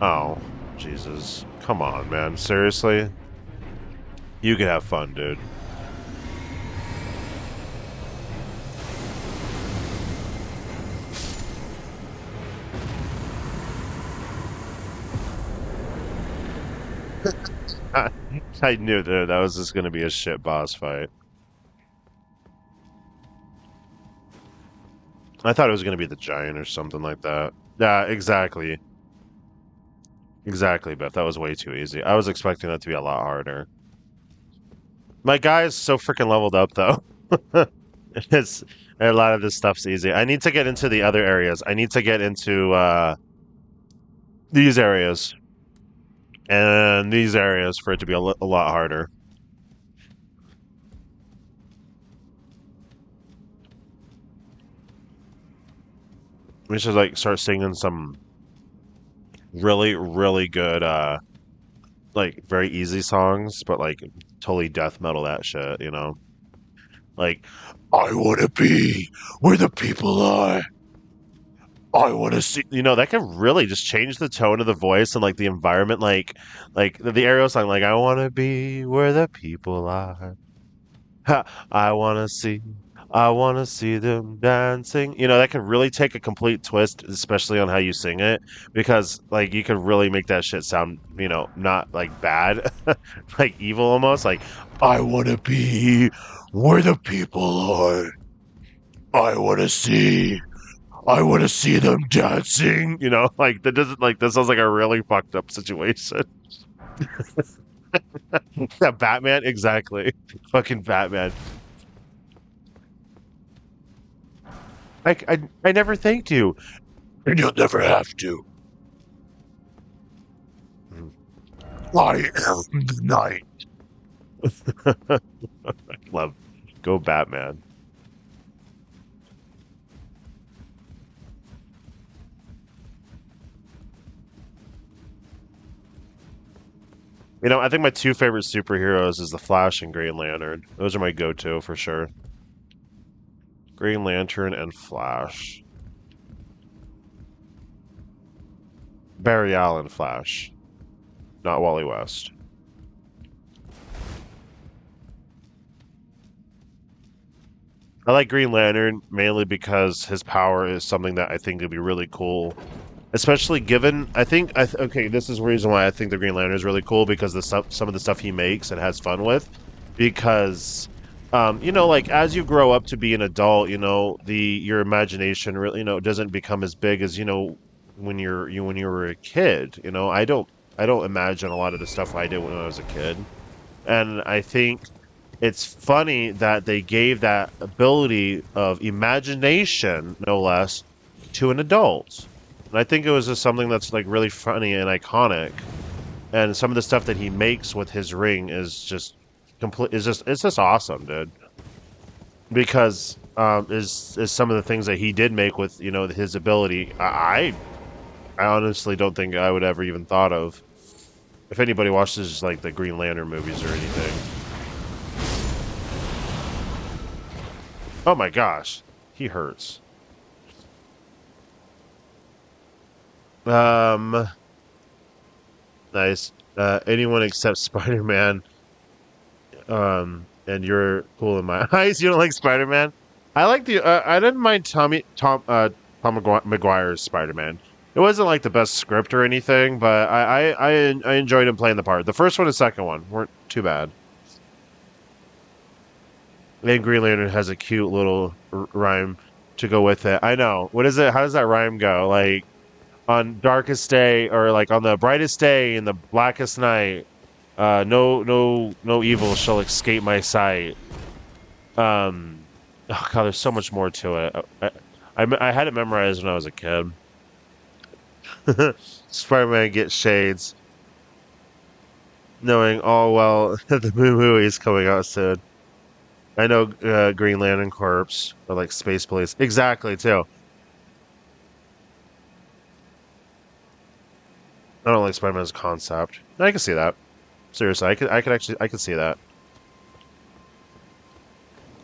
Oh, Jesus. Come on, man. Seriously? You can have fun, dude. I knew that was just going to be a shit boss fight. I thought it was going to be the giant or something like that. Yeah, exactly. Exactly, Beth. That was way too easy. I was expecting that to be a lot harder. My guy is so freaking leveled up, though. It's a lot of this stuff's easy. I need to get into the other areas. I need to get into these areas and these areas for it to be a lot harder. We should like start singing some really, really good, like very easy songs, but like totally death metal that shit, you know? Like, I want to be where the people are. I want to see, that could really just change the tone of the voice and like the environment, like the Arrow song, like I want to be where the people are. Ha, I want to see them dancing. That could really take a complete twist, especially on how you sing it, because like you could really make that shit sound, not like bad, like evil almost. Like I want to be where the people are. I want to see. I want to see them dancing. You know, like that doesn't like that sounds like a really fucked up situation. Yeah, Batman, exactly. Fucking Batman. I never thanked you, and you'll never have to. I am the night. Love, go Batman. You know, I think my two favorite superheroes is the Flash and Green Lantern. Those are my go-to for sure. Green Lantern and Flash. Barry Allen Flash, not Wally West. I like Green Lantern mainly because his power is something that I think would be really cool, especially given. Okay, this is the reason why I think the Green Lantern is really cool because some of the stuff he makes and has fun with, because. You know, like as you grow up to be an adult, you know, your imagination really, you know, doesn't become as big as, you know, when you were a kid. You know, I don't imagine a lot of the stuff I did when I was a kid. And I think it's funny that they gave that ability of imagination, no less, to an adult. And I think it was just something that's like really funny and iconic. And some of the stuff that he makes with his ring is just complete. Is just it's just awesome, dude. Because is some of the things that he did make with you know his ability. I honestly don't think I would ever even thought of if anybody watches like the Green Lantern movies or anything. Oh my gosh, he hurts. Um, nice. Anyone except Spider-Man. And you're cool in my eyes. You don't like Spider-Man? I like the. I didn't mind Tom McGuire's Spider-Man. It wasn't like the best script or anything, but I enjoyed him playing the part. The first one and second one weren't too bad. And Green Lantern has a cute little rhyme to go with it. I know. What is it? How does that rhyme go? Like on darkest day, or like on the brightest day in the blackest night, no evil shall escape my sight. Um, oh god, there's so much more to it. I had it memorized when I was a kid. Spider-Man gets shades, knowing all well that the movie is coming out soon. I know Green Lantern Corps or like Space Police exactly too. I don't like Spider-Man's concept. I can see that. Seriously, I could see that.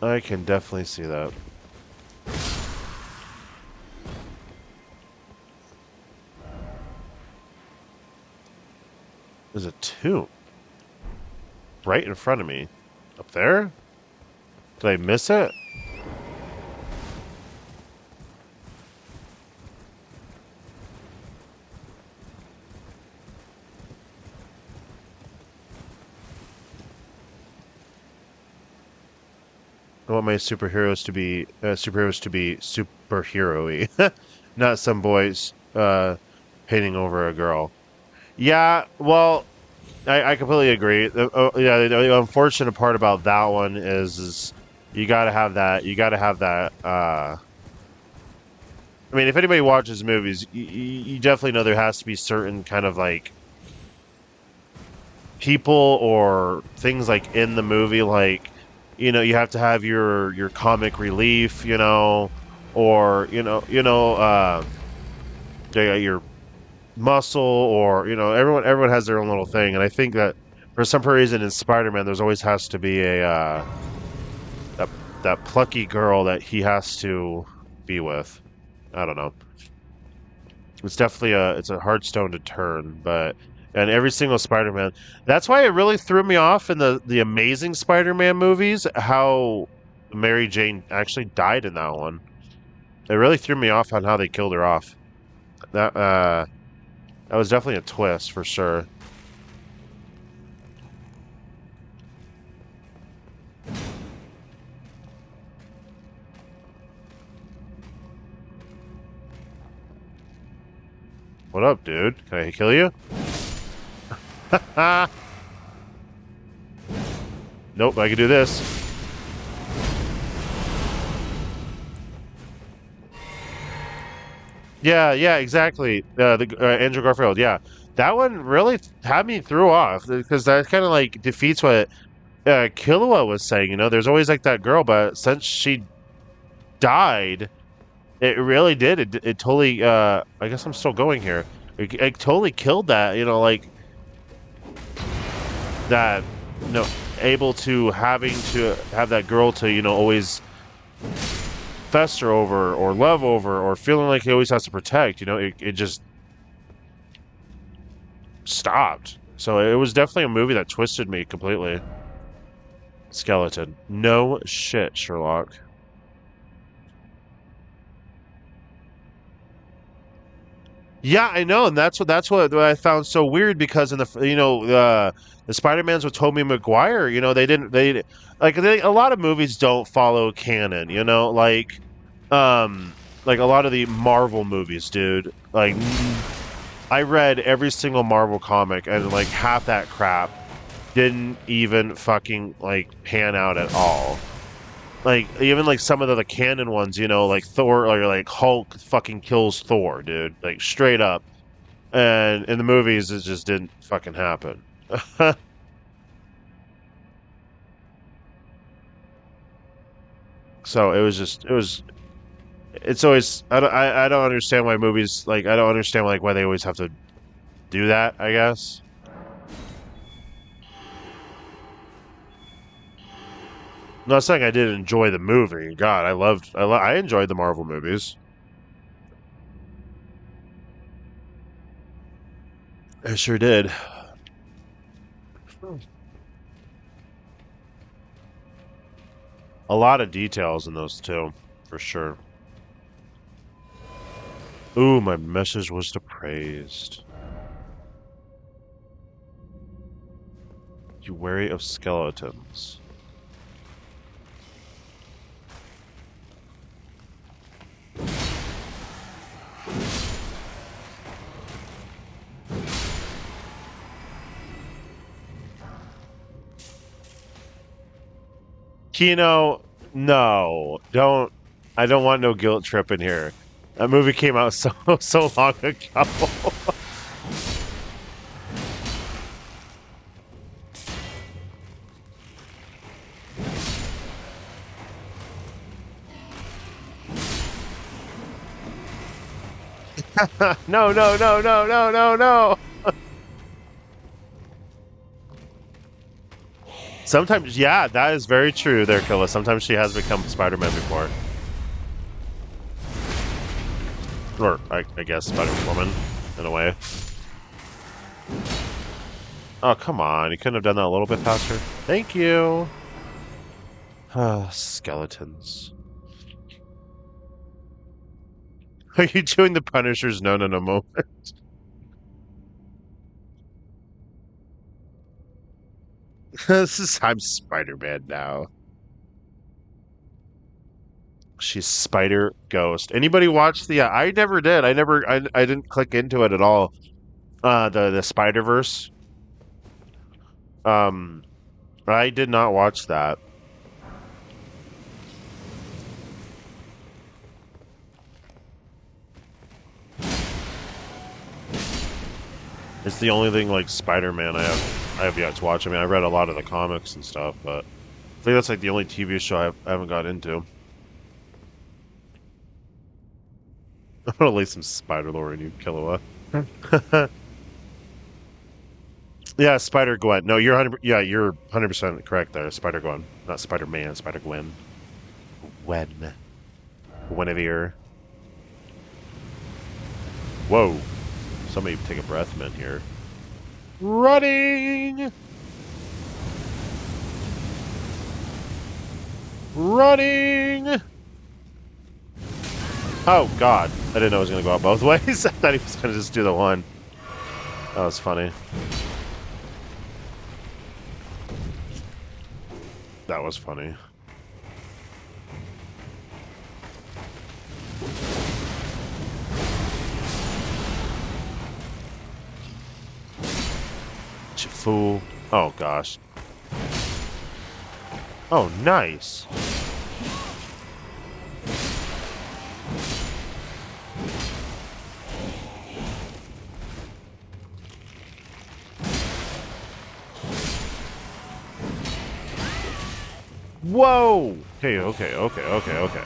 I can definitely see that. There's a tomb right in front of me. Up there? Did I miss it? I want my superheroes to be superhero-y, not some boys painting over a girl. Yeah, well, I completely agree. Yeah, the unfortunate part about that one is you got to have that. You got to have that. I mean, if anybody watches movies, you definitely know there has to be certain kind of like people or things like in the movie, like you know, you have to have your comic relief, you know, or your muscle, or you know, everyone has their own little thing, and I think that for some reason in Spider-Man, there's always has to be a that that plucky girl that he has to be with. I don't know. It's definitely it's a hard stone to turn, but and every single Spider-Man. That's why it really threw me off in the Amazing Spider-Man movies how Mary Jane actually died in that one. It really threw me off on how they killed her off. That that was definitely a twist for sure. What up, dude? Can I kill you? Nope, I can do this. Yeah, yeah, exactly. The Andrew Garfield, yeah. That one really had me threw off because that kind of like defeats what Killua was saying. You know, there's always like that girl, but since she died, it really did. It totally. I guess I'm still going here. It totally killed that. You know, like that. You know, able to having to have that girl to always fester over or love over or feeling like he always has to protect. You know, it just stopped. So it was definitely a movie that twisted me completely. Skeleton. No shit, Sherlock. Yeah, I know, and that's what I found so weird because in the Spider-Mans with Tobey Maguire, they didn't a lot of movies don't follow canon, like a lot of the Marvel movies, dude. Like I read every single Marvel comic and like half that crap didn't even fucking like pan out at all. Like even like some of the canon ones, like Thor or like Hulk fucking kills Thor, dude. Like straight up. And in the movies it just didn't fucking happen. So it's always I don't understand why movies like I don't understand like why they always have to do that, I guess. I'm not saying I didn't enjoy the movie. God, I enjoyed the Marvel movies. I sure did. A lot of details in those too, for sure. Ooh, my message was to praised. You wary of skeletons. Kino, no, don't. I don't want no guilt trip in here. That movie came out so so long ago. No, no, no, no, no, no, no. Sometimes, yeah, that is very true there, Killa. Sometimes she has become Spider-Man before. Or, I guess, Spider-Woman, in a way. Oh, come on. You couldn't have done that a little bit faster? Thank you. Skeletons. Are you doing the Punisher's no no no moment? I'm Spider-Man now. She's Spider Ghost. Anybody watch the? I never did. I didn't click into it at all. The Spider Verse. Um, I did not watch that. It's the only thing like Spider-Man I have yet to watch. I mean, I read a lot of the comics and stuff, but I think that's like the only TV show I haven't got into. I'm gonna lay some Spider lore in you, Killua. Yeah, Spider Gwen. No, you're 100% correct there. Spider Gwen, not Spider Man. Spider Gwen. Gwen. Guinevere. Whoa. Somebody take a breath, man. Here. Running. Running. Oh God! I didn't know it was gonna go out both ways. I thought he was gonna just do the one. That was funny. That was funny. bitch, fool. Oh gosh. Oh, nice. Whoa. Okay, okay, okay, okay, okay.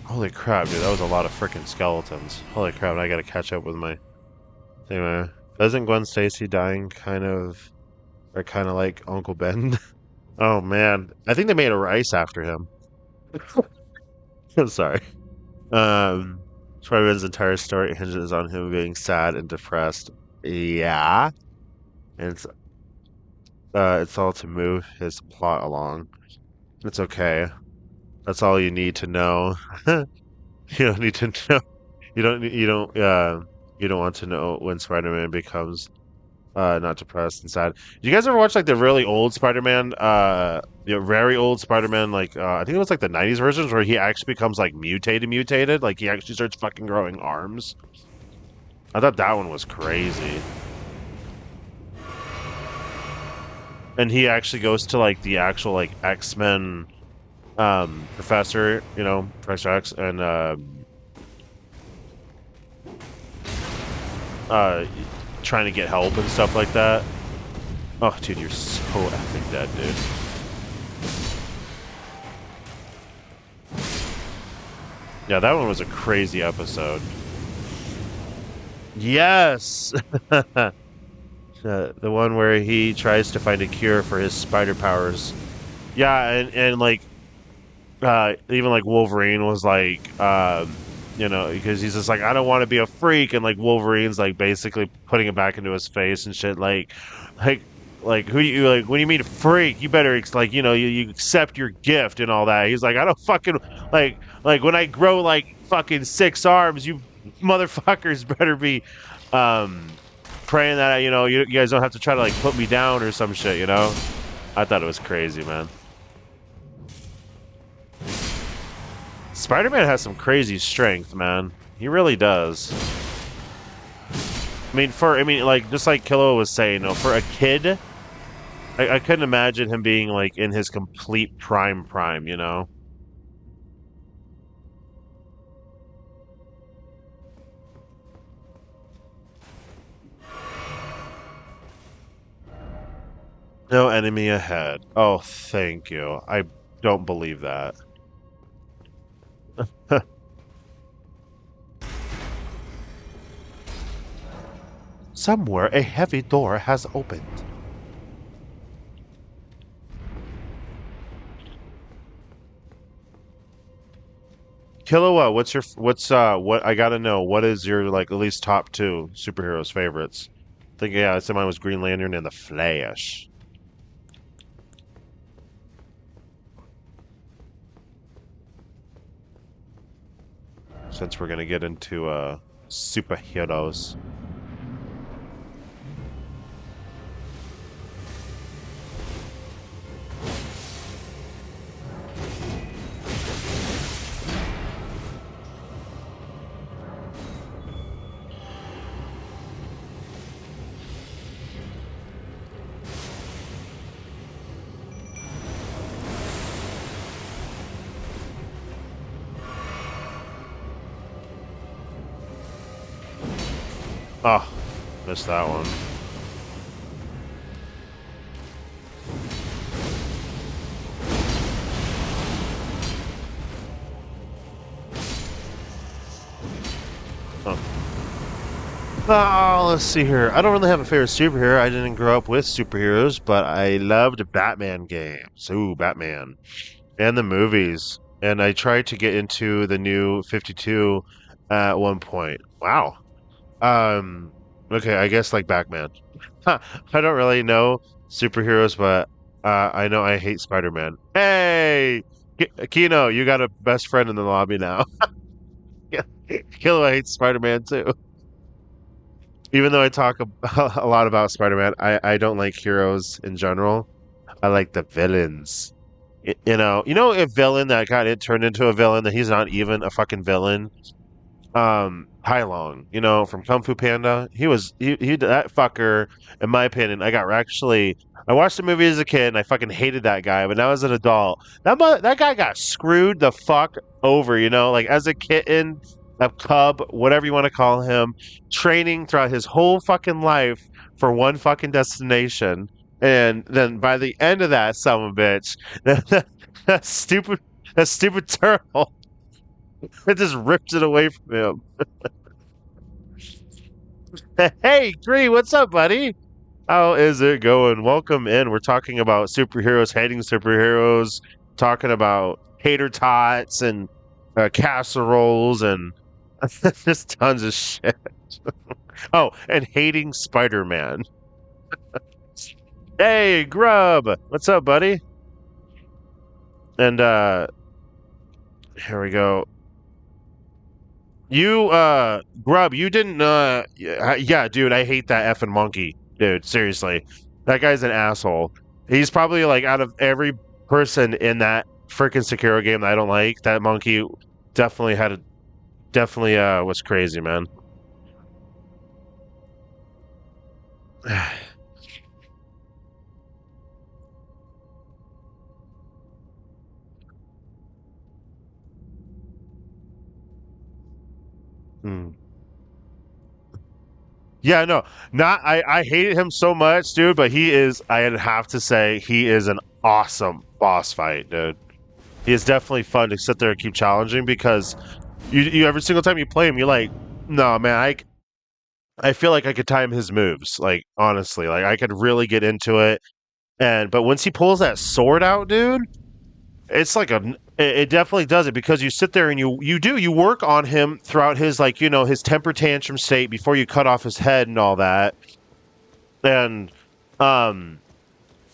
Holy crap, dude, that was a lot of freaking skeletons. Holy crap, I gotta catch up with my thing, man. Doesn't Gwen Stacy dying kind of, or kind of like Uncle Ben? Oh man, I think they made a rice after him. I'm sorry. Spider-Man's entire story hinges on him being sad and depressed. Yeah, and it's all to move his plot along. It's okay. That's all you need to know. You don't need to know. You don't want to know when Spider-Man becomes not depressed and sad. Do you guys ever watch like the really old Spider-Man, very old Spider-Man, like I think it was like the '90s versions where he actually becomes like mutated, like he actually starts fucking growing arms. I thought that one was crazy. And he actually goes to like the actual like X-Men professor, Professor X, and uh trying to get help and stuff like that. Oh, dude, you're so effing dead, dude. Yeah, that one was a crazy episode. Yes! The one where he tries to find a cure for his spider powers. Yeah, and like even like Wolverine was like because he's just like, I don't want to be a freak, and like Wolverine's like basically putting it back into his face and shit, like like who you like when you mean freak, you better like you accept your gift and all that. He's like, I don't fucking like when I grow like fucking 6 arms, you motherfuckers better be um praying that you guys don't have to try to like put me down or some shit. I thought it was crazy, man. Spider-Man has some crazy strength, man. He really does. Like just like Kilo was saying, for a kid, I couldn't imagine him being like in his complete prime. No enemy ahead. Oh, thank you. I don't believe that. Somewhere a heavy door has opened. Killua, what I gotta know, what is your like at least top two superheroes favorites? I think I said mine was Green Lantern and the Flash. Since we're gonna get into superheroes. Oh, missed that one. Oh. Oh, let's see here. I don't really have a favorite superhero. I didn't grow up with superheroes, but I loved Batman games. Ooh, Batman. And the movies. And I tried to get into the new 52 at one point. Wow. Um, okay, I guess like Batman. I don't really know superheroes, but I know I hate Spider-Man. Hey! Kino, you got a best friend in the lobby now. Kilo hates Spider-Man too. Even though I talk a lot about Spider-Man, I don't like heroes in general. I like the villains. A villain that got it turned into a villain that he's not even a fucking villain. Tai Long, from Kung Fu Panda. He that fucker, in my opinion. I watched the movie as a kid and I fucking hated that guy, but now as an adult, that guy got screwed the fuck over, like as a kitten, a cub, whatever you want to call him, training throughout his whole fucking life for one fucking destination. And then by the end of that son of a bitch, that stupid that stupid turtle it just ripped it away from him. Hey, Gree, what's up, buddy? How is it going? Welcome in. We're talking about superheroes hating superheroes, talking about tater tots and casseroles and just tons of shit. Oh, and hating Spider Man. Hey, Grub, what's up, buddy? And here we go. Grub, you didn't, yeah, dude, I hate that effing monkey, dude, seriously. That guy's an asshole. He's probably, like, out of every person in that freaking Sekiro game that I don't like, that monkey definitely had a, definitely, was crazy, man. Hmm. Yeah, no, I hated him so much, dude, but I'd have to say, he is an awesome boss fight, dude. He is definitely fun to sit there and keep challenging because you every single time you play him, you're like, no, man, I feel like I could time his moves. Like honestly, like I could really get into it. But once he pulls that sword out, dude, it's like it definitely does it because you sit there and you work on him throughout his like his temper tantrum state before you cut off his head and all that. And um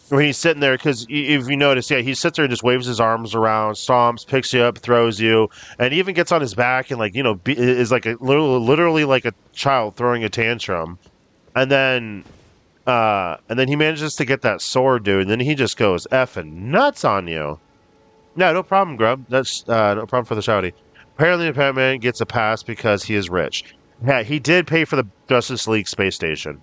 when he's sitting there, because if you notice, yeah, he sits there and just waves his arms around, stomps, picks you up, throws you, and he even gets on his back and is like literally like a child throwing a tantrum. And then he manages to get that sword, dude. And then he just goes effing nuts on you. No, no problem, Grub. That's no problem for the shouty. Apparently, the Batman gets a pass because he is rich. Yeah, he did pay for the Justice League space station.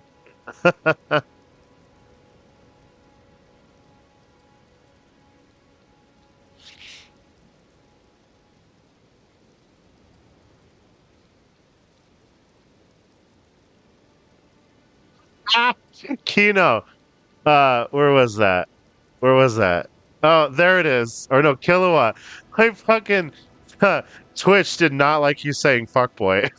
Kino. Where was that? Where was that? Oh, there it is. Or no, Kilowatt. My fucking Twitch did not like you saying fuckboy.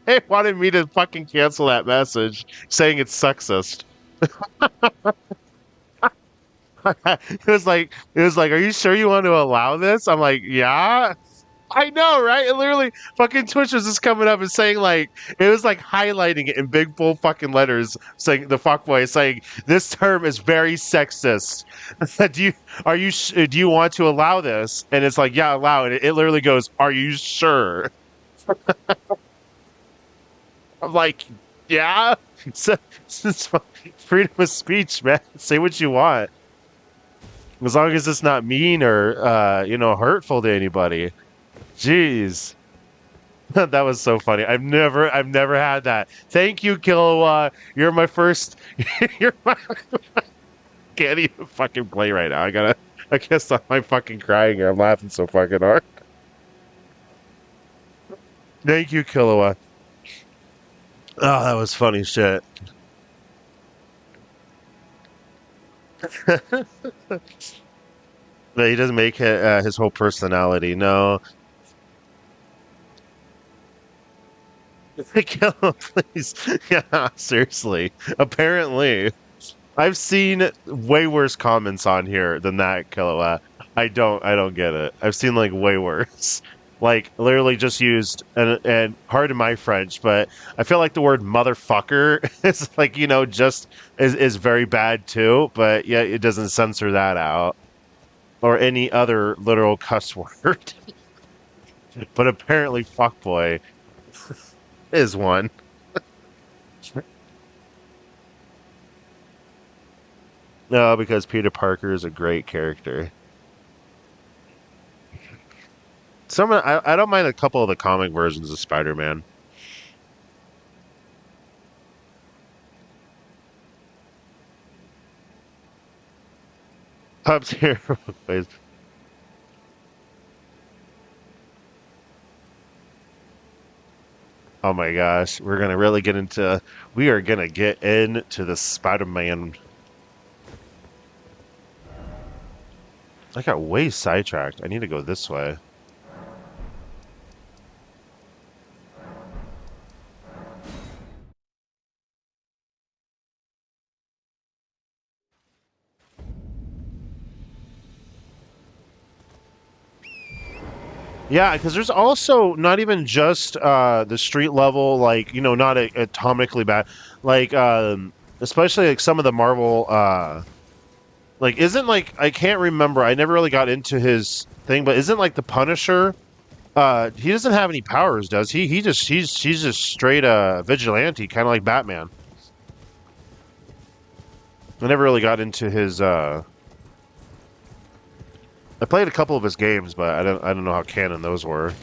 It wanted me to fucking cancel that message saying it's sexist. It was like, are you sure you want to allow this? I'm like, yeah. I know, right? It literally fucking Twitch was just coming up and saying like it was like highlighting it in big bold fucking letters, saying the fuckboy saying this term is very sexist. do you do you want to allow this? And it's like yeah, allow it. It literally goes, are you sure? I'm like yeah. So, it's freedom of speech, man. Say what you want as long as it's not mean or hurtful to anybody. Jeez. That was so funny. I've never had that. Thank you, Kilowatt. You're my first. You're my. Can't even fucking play right now. I guess I'm fucking crying here. I'm laughing so fucking hard. Thank you, Kilowatt. Oh, that was funny shit. But he doesn't make it his whole personality. No, kill him, please. Yeah, seriously. Apparently. I've seen way worse comments on here than that, Kilowatt. I don't get it. I've seen like way worse. Like literally just used and pardon my French, but I feel like the word motherfucker is like, just is very bad too, but yeah, it doesn't censor that out. Or any other literal cuss word. But apparently fuckboy is one. No, because Peter Parker is a great character. I don't mind a couple of the comic versions of Spider-Man. Up here, please. Oh my gosh, we are gonna get into the Spider-Man. I got way sidetracked. I need to go this way. Yeah, because there's also not even just the street level, like not atomically bad, like especially like some of the Marvel, like isn't like I can't remember. I never really got into his thing, but isn't like the Punisher? He doesn't have any powers, does he? He's just straight vigilante, kind of like Batman. I never really got into his. I played a couple of his games, but I don't know how canon those were.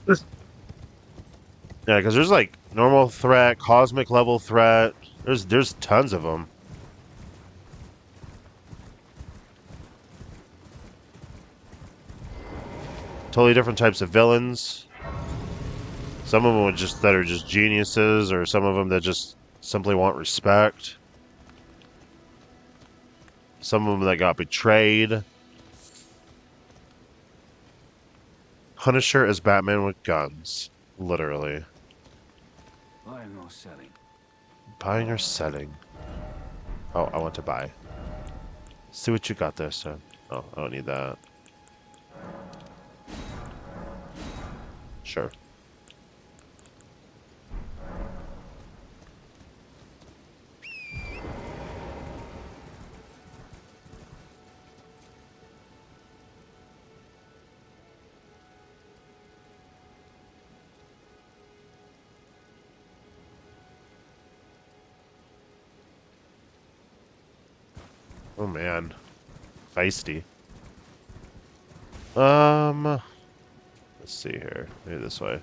Yeah, because there's like normal threat, cosmic level threat. There's tons of them. Totally different types of villains. Some of them that are just geniuses, or some of them that just simply want respect. Some of them that got betrayed. Punisher is Batman with guns, literally. Buying or selling? Buying or selling? Oh, I want to buy. See what you got there, sir. Oh, I don't need that. Sure. Oh man, feisty. Let's see here. Maybe this way.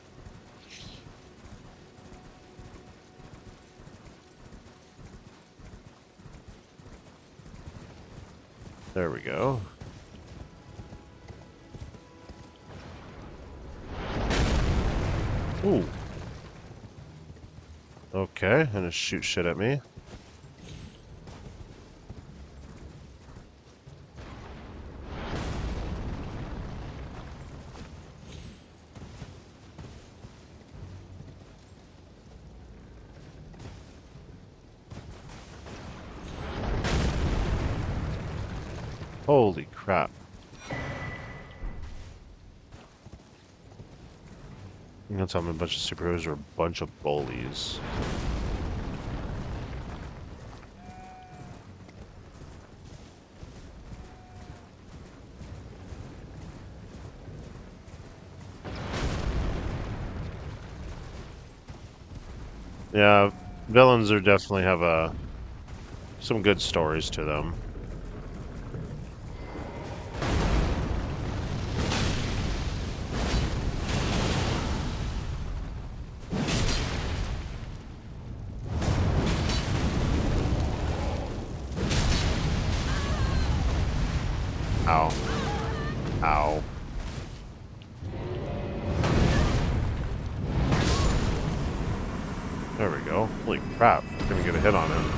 There we go. Ooh. Okay, gonna shoot shit at me. Holy crap. You're gonna tell me a bunch of superheroes are a bunch of bullies. Yeah, villains are definitely have some good stories to them. Ow. Ow. There we go. Holy crap. I'm gonna get a hit on him.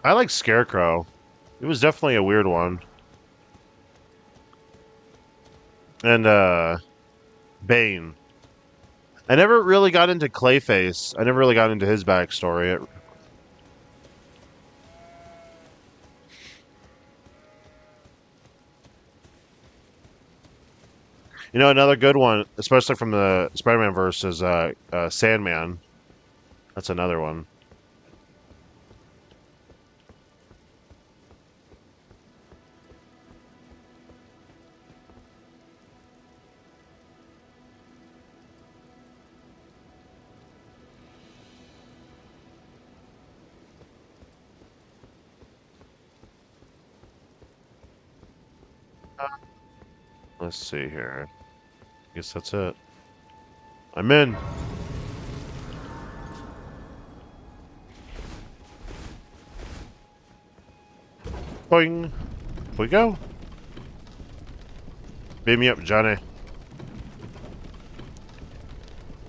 I like Scarecrow. It was definitely a weird one. And, Bane. I never really got into Clayface. I never really got into his backstory. Another good one, especially from the Spider-Man verse, is Sandman. That's another one. Let's see here. Guess that's it. I'm in. Boing. Here we go. Beam me up, Johnny.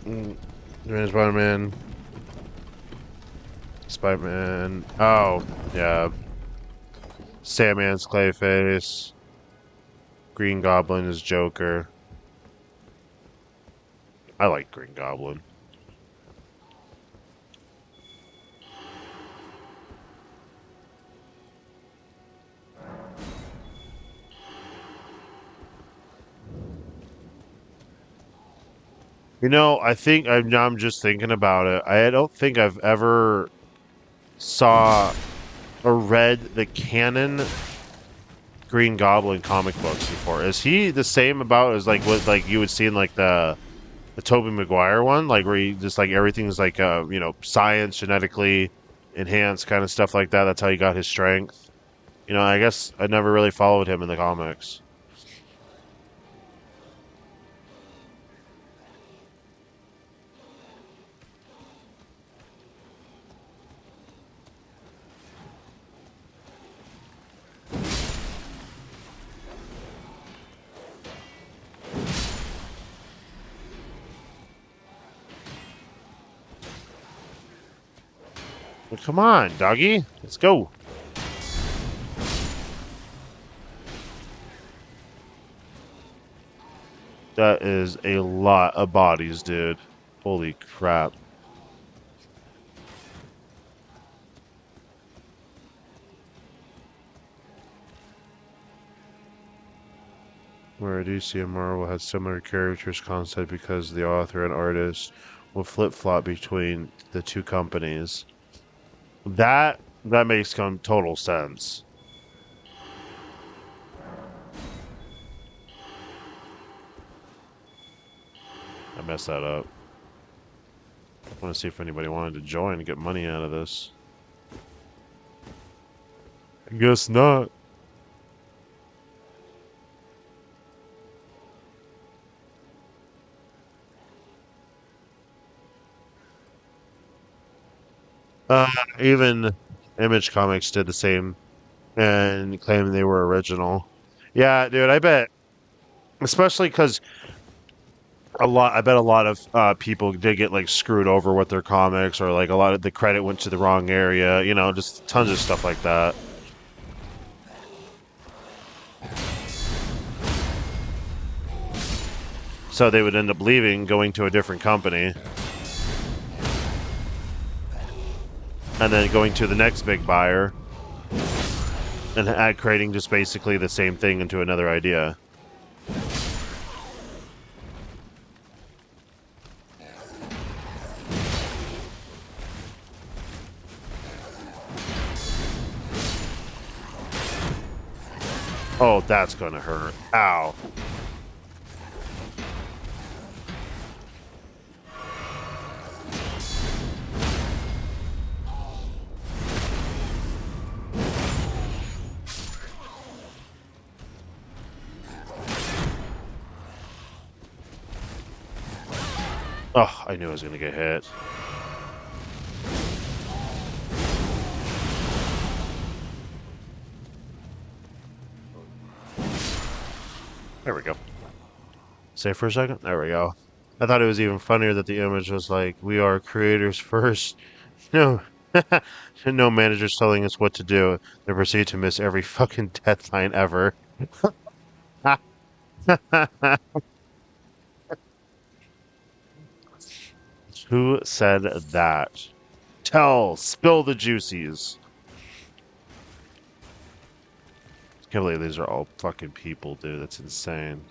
Spider-Man. Spider-Man. Oh, yeah. Sandman's Clayface. Green Goblin is Joker. I like Green Goblin. You know, I think I'm just thinking about it. I don't think I've ever saw or read the canon Green Goblin comic books before. Is he the same about as like what like you would see in like the Tobey Maguire one, like where he just like everything's like science, genetically enhanced kind of stuff like that. That's how he got his strength. You know, I guess I never really followed him in the comics. Well, come on, doggy, let's go. That is a lot of bodies, dude. Holy crap. Where DC and Marvel had similar characters concept because the author and artist will flip-flop between the two companies. That makes total sense. I messed that up. I want to see if anybody wanted to join and get money out of this. I guess not. Even Image Comics did the same and claimed they were original. Yeah, dude, I bet, especially because I bet a lot of people did get like screwed over with their comics, or like a lot of the credit went to the wrong area. You know, just tons of stuff like that. So they would end up leaving, going to a different company, and then going to the next big buyer, and creating just basically the same thing into another idea. Oh, that's gonna hurt. Ow. Oh, I knew I was gonna get hit. There we go. Save for a second? There we go. I thought it was even funnier that the image was like, "We are creators first." No. No managers telling us what to do. They proceed to miss every fucking deadline ever. Who said that? Spill the juices. Can't believe these are all fucking people, dude. That's insane.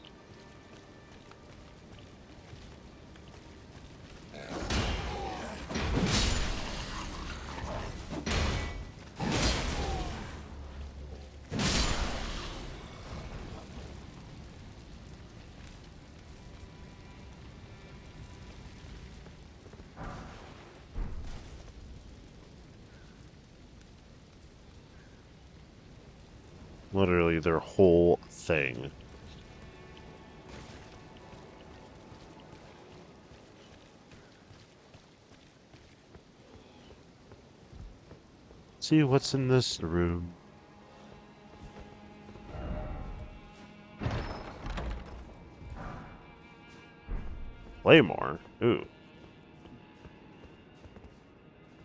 Literally their whole thing. See what's in this room. Claymore. Ooh.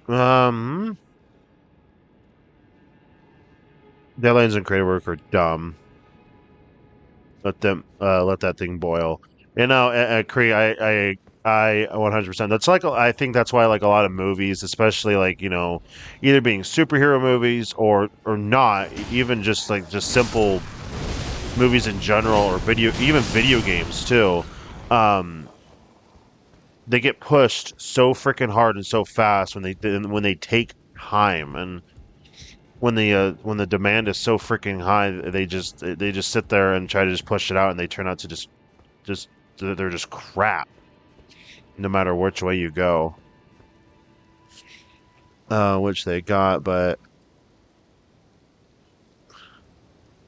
Um, Deadlands and creative work are dumb. Let that thing boil. You know, Cree, I 100%. That's like I think that's why like a lot of movies, especially like either being superhero movies or not, even just simple movies in general or even video games too. Um, they get pushed so freaking hard and so fast when they take time and when the demand is so freaking high, they just sit there and try to just push it out, and they turn out to just they're just crap no matter which way you go. Which they got, but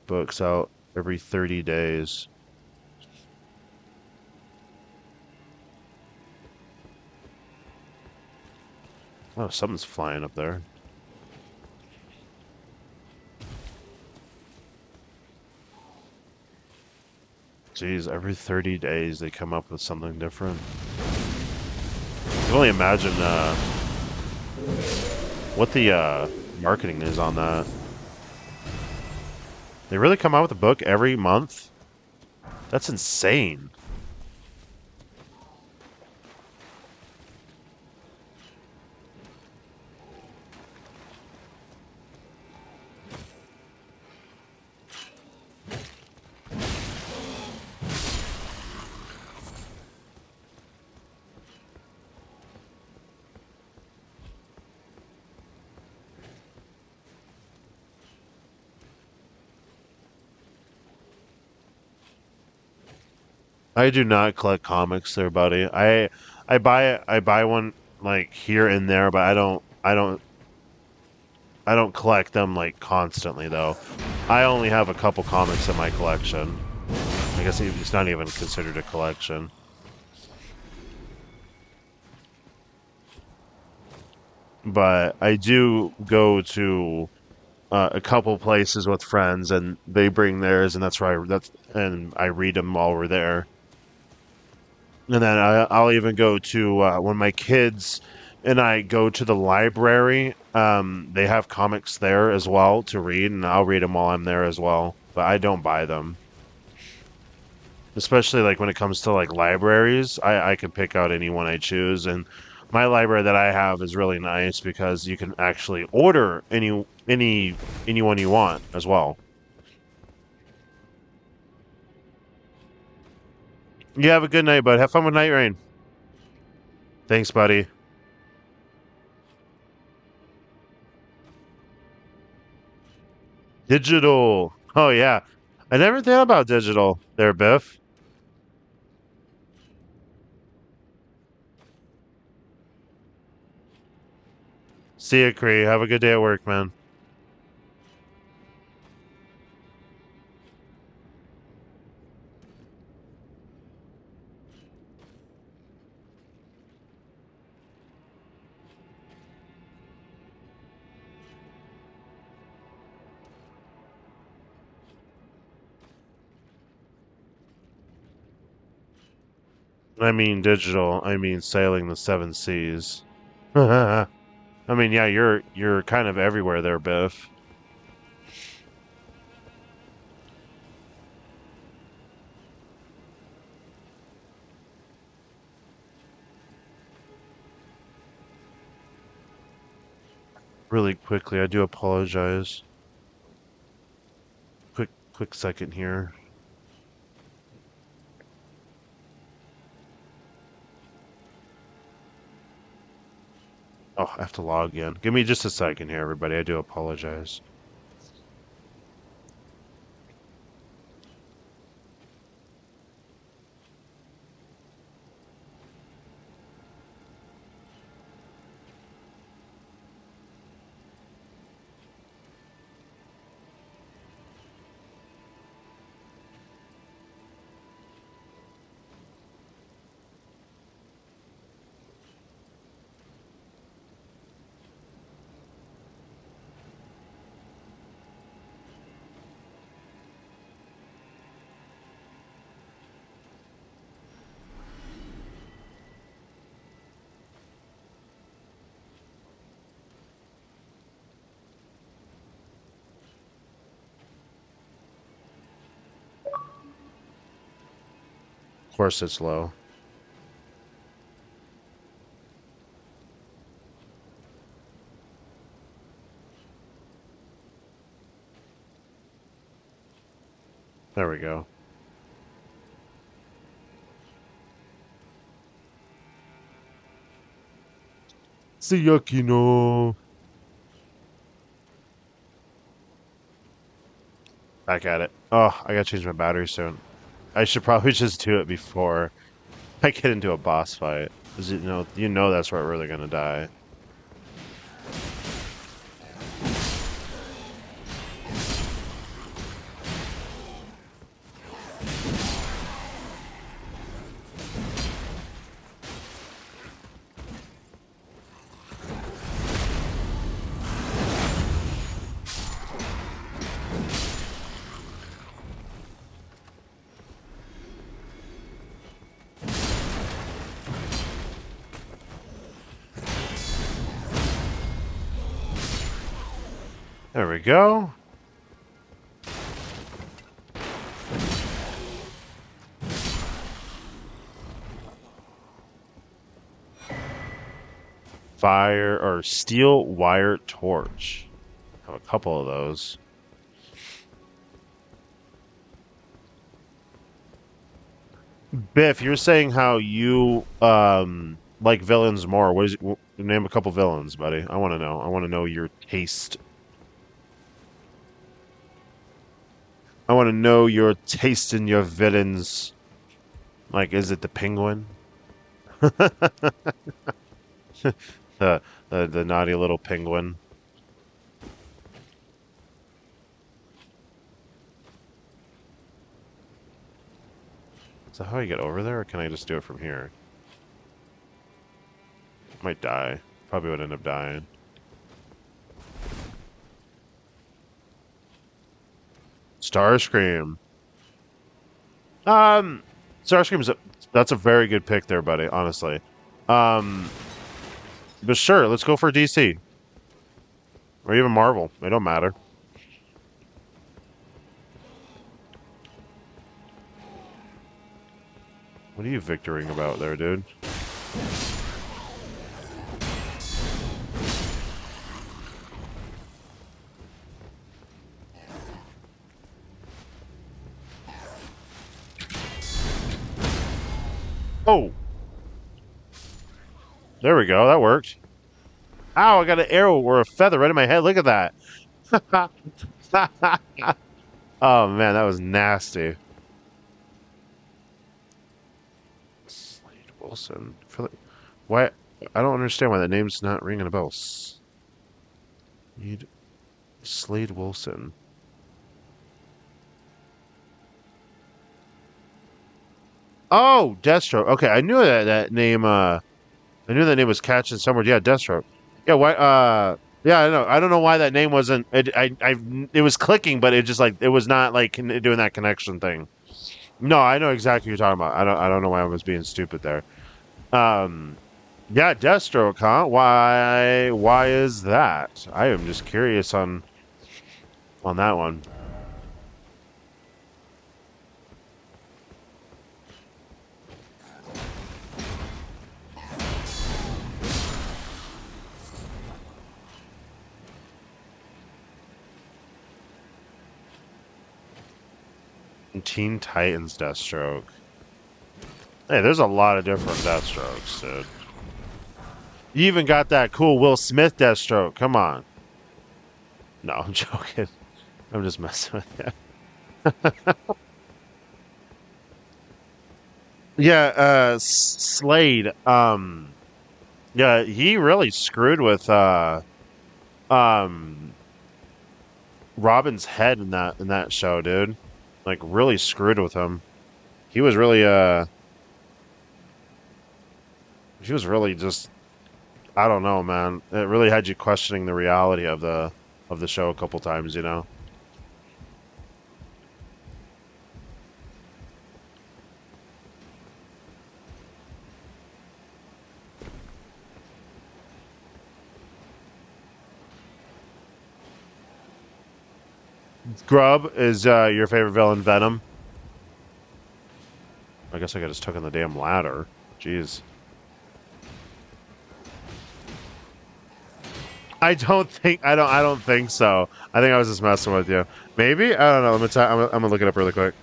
books out every 30 days. Oh, something's flying up there. Jeez, every 30 days they come up with something different. I can only imagine what the marketing is on that. They really come out with a book every month? That's insane. I do not collect comics there, buddy. I buy one like here and there, but I don't collect them like constantly though. I only have a couple comics in my collection. I guess it's not even considered a collection. But I do go to a couple places with friends, and they bring theirs, and and I read them while we're there. And then I'll even go to when my kids and I go to the library. They have comics there as well to read, and I'll read them while I'm there as well. But I don't buy them, especially like when it comes to like libraries. I can pick out any one I choose, and my library that I have is really nice because you can actually order anyone you want as well. You have a good night, bud. Have fun with Night Rain. Thanks, buddy. Digital. Oh yeah. I never thought about digital there, Biff. See you, Cree. Have a good day at work, man. I mean digital. I mean sailing the seven seas. I mean, yeah, you're kind of everywhere there, Biff. Really quickly, I do apologize. Quick second here. Oh, I have to log in. Give me just a second here, everybody. I do apologize. Of course it's low. There we go. Tsuyaki no. Back at it. Oh, I gotta change my battery soon. I should probably just do it before I get into a boss fight. 'Cause you know that's where we're really gonna die. There we go. Fire or steel wire torch. Have a couple of those. Biff, you're saying how you like villains more. Name a couple villains, buddy. I want to know. I want to know your taste. I want to know your taste in your villains. Like, is it the penguin? the, the naughty little penguin. So how do I get over there, or can I just do it from here? Might die. Probably would end up dying. Starscream. Um, Starscream's that's a very good pick there, buddy. Honestly. Um, but sure, let's go for DC or even Marvel. They don't matter. What are you victoring about there, dude? Oh, there we go. That worked. Ow, I got an arrow or a feather right in my head. Look at that. Oh, man, that was nasty. Slade Wilson. Why? I don't understand why that name's not ringing a bell. Slade Wilson. Oh, Deathstroke. Okay, I knew that name. I knew that name was catching somewhere. Yeah, Deathstroke. Yeah, why? Yeah, I know. I don't know why that name wasn't. It was clicking, but it just like it was not like doing that connection thing. No, I know exactly what you're talking about. I don't know why I was being stupid there. Um, yeah, Deathstroke, huh? Why is that? I am just curious on that one. Teen Titans Deathstroke. Hey, there's a lot of different Deathstrokes, dude. You even got that cool Will Smith Deathstroke. Come on. No, I'm joking. I'm just messing with you. Yeah, Slade. Yeah, he really screwed with um Robin's head in that show, dude. Like really screwed with him. He was really he was really just I don't know, man. It really had you questioning the reality of the show a couple times, you know. Grub is your favorite villain, Venom. Okay, guess I could just took on the damn ladder. Jeez. I don't think so. I think I was just messing with you. Maybe? I don't know. I'm gonna look it up really quick.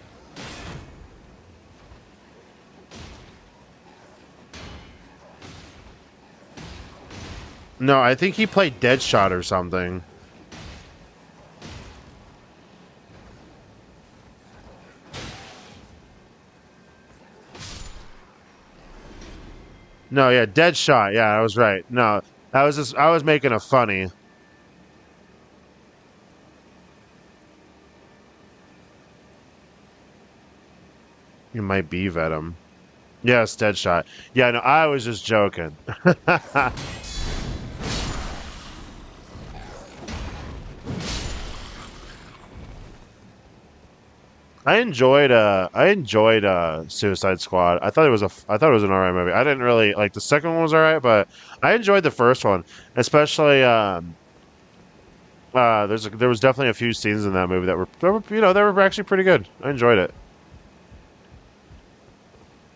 No, I think he played Deadshot or something. No, yeah, Deadshot. Yeah, I was right. No, that was just I was making a funny. You might be Venom. Yes, Deadshot. Yeah, no, I was just joking. I enjoyed Suicide Squad. I thought it was an alright movie. I didn't really like the second one was alright, but I enjoyed the first one, especially there was definitely a few scenes in that movie that were actually pretty good. I enjoyed it.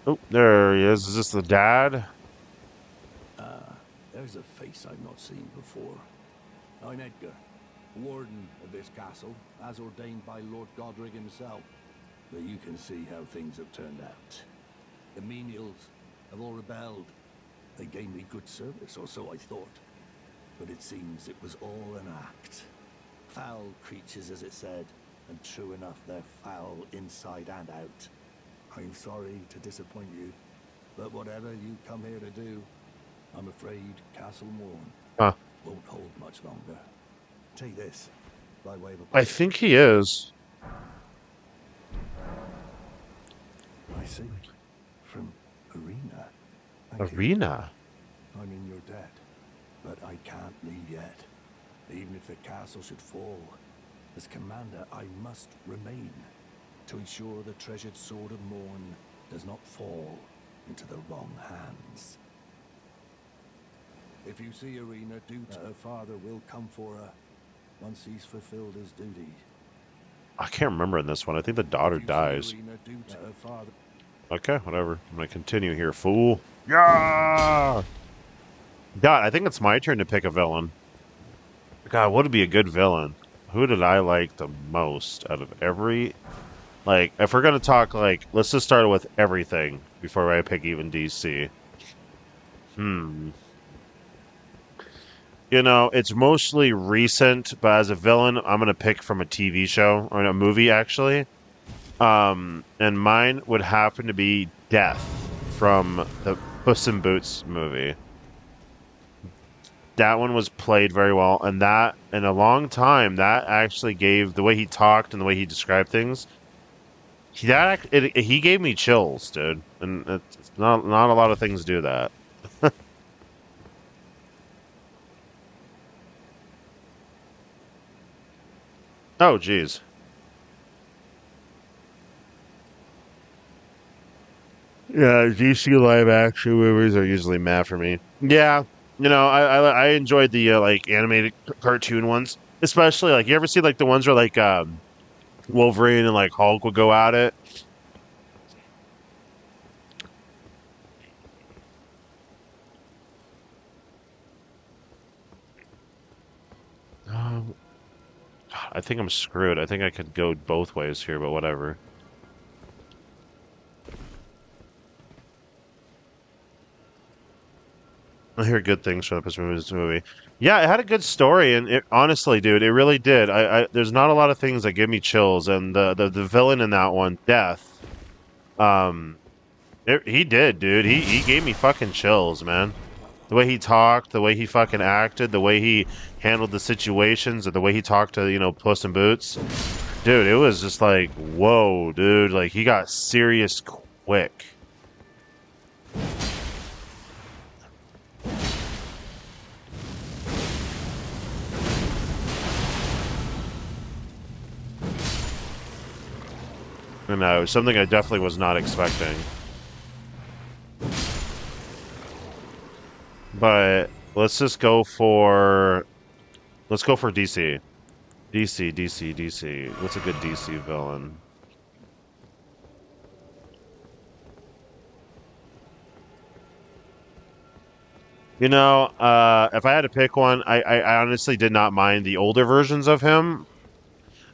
Oh, there he is. Is this the dad? There's a face I've not seen before. I'm Edgar, warden of this castle, as ordained by Lord Godric himself. But you can see how things have turned out. The menials have all rebelled. They gave me good service, or so I thought. But it seems it was all an act. Foul creatures, as it said, and true enough, they're foul inside and out. I'm sorry to disappoint you, but whatever you come here to do, I'm afraid Castle Morn Huh. won't hold much longer. Take this, by way of a... I think he is. I see. From Arena. Thank you. Arena. I'm in your debt, but I can't leave yet. Even if the castle should fall, as commander, I must remain to ensure the treasured sword of Morn does not fall into the wrong hands. If you see Arena, her father will come for her once he's fulfilled his duty. I can't remember in this one. I think the daughter dies. Arena, her father... Okay, whatever. I'm gonna continue here, fool. Yeah. God, I think it's my turn to pick a villain. God, what would be a good villain? Who did I like the most out of every... Like, if we're gonna talk, like, let's just start with everything before I pick even DC. You know, it's mostly recent, but as a villain, I'm gonna pick from a TV show, or a movie, actually. And mine would happen to be Death from the Puss in Boots movie. That one was played very well, and that, in a long time, that actually gave, the way he talked and the way he described things, he gave me chills, dude. And it's not a lot of things do that. Oh, geez. Yeah, DC live action movies are usually mad for me. Yeah, you know, I enjoyed the like animated cartoon ones, especially like you ever see like the ones where like Wolverine and like Hulk would go at it. Um, I think I'm screwed. I think I could go both ways here, but whatever. I hear good things from this movie. Yeah, it had a good story, and it honestly, dude, it really did. There's not a lot of things that give me chills, and the villain in that one, Death, um, he did, dude. He gave me fucking chills, man. The way he talked, the way he fucking acted, the way he handled the situations, and the way he talked to Puss in Boots, dude. It was just like, whoa, dude. Like he got serious quick. And something I definitely was not expecting. But let's just go for DC. DC. What's a good DC villain? If I had to pick one, I honestly did not mind the older versions of him.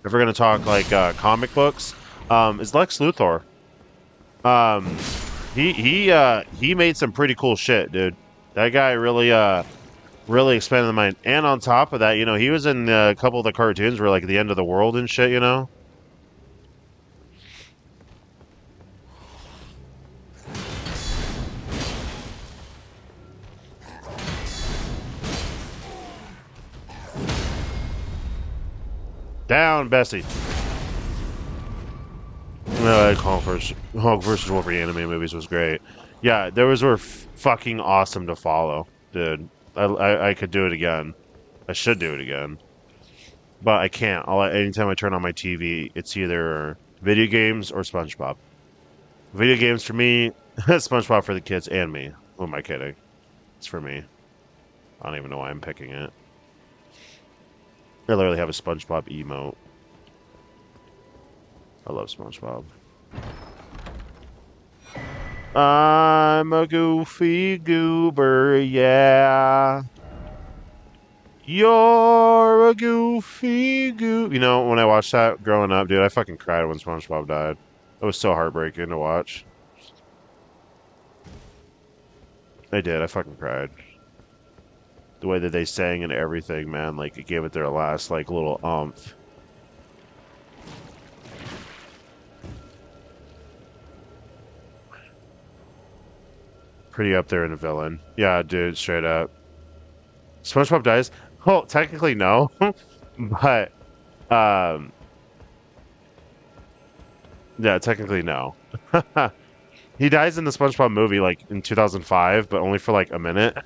If we're gonna talk like comic books, is Lex Luthor. Um, he made some pretty cool shit, dude. That guy really expanded the mind. And on top of that, he was in a couple of the cartoons where like the end of the world and shit. Down, Bessie. No, Hulk versus Wolverine anime movies was great. Yeah, those were fucking awesome to follow, dude. I could do it again. I should do it again, but I can't. Anytime I turn on my TV, it's either video games or SpongeBob. Video games for me, SpongeBob for the kids and me. Who am I kidding? It's for me. I don't even know why I'm picking it. I literally have a SpongeBob emote. I love SpongeBob. I'm a goofy goober, yeah. You're a goofy goober. When I watched that growing up, dude, I fucking cried when SpongeBob died. It was so heartbreaking to watch. I did. I fucking cried. The way that they sang and everything, man, like it gave it their last like little umph. Pretty up there in the villain. Yeah, dude, straight up. SpongeBob dies. Well, technically no, but um, yeah, technically no. He dies in the SpongeBob movie like in 2005, but only for like a minute,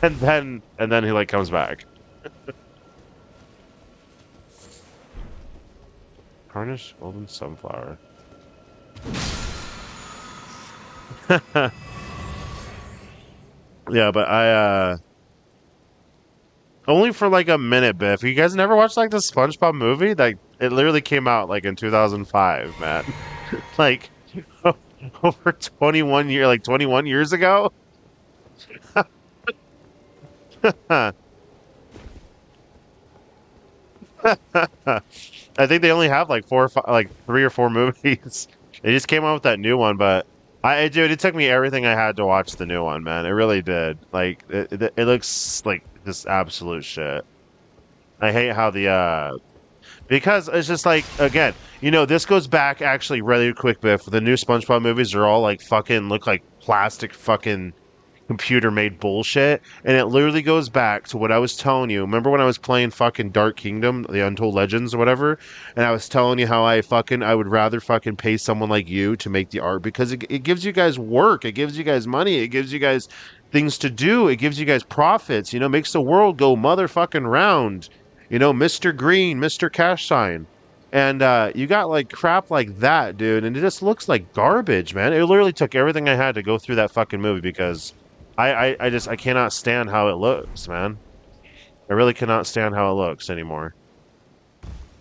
and then he like comes back. Harnish golden sunflower. Yeah, but I only for like a minute, Biff. You guys never watched like the SpongeBob movie? Like it literally came out like in 2005, man. Like over 21 years ago. I think they only have like four or five, like 3 or 4 movies. They just came out with that new one, but dude, it took me everything I had to watch the new one, man. It really did. Like, it looks like just absolute shit. I hate how because it's just like, again, this goes back actually really quick, Biff. The new SpongeBob movies are all like fucking look like plastic fucking computer made bullshit. And it literally goes back to what I was telling you. Remember when I was playing fucking Dark Kingdom, the Untold Legends or whatever? And I was telling you how I would rather fucking pay someone like you to make the art because it gives you guys work. It gives you guys money. It gives you guys things to do. It gives you guys profits, makes the world go motherfucking round. Mr. Green, Mr. Cash Sign. And you got like crap like that, dude, and it just looks like garbage, man. It literally took everything I had to go through that fucking movie because I cannot stand how it looks, man. I really cannot stand how it looks anymore.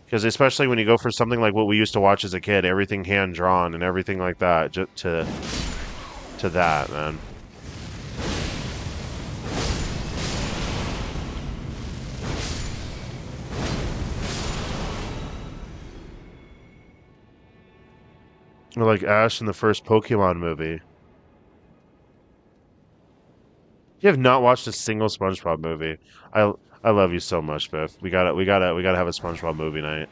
Because especially when you go for something like what we used to watch as a kid, everything hand drawn and everything like that, just to that, man. Or like Ash in the first Pokemon movie. You have not watched a single SpongeBob movie. I I love you so much, Biff. We gotta have a SpongeBob movie night.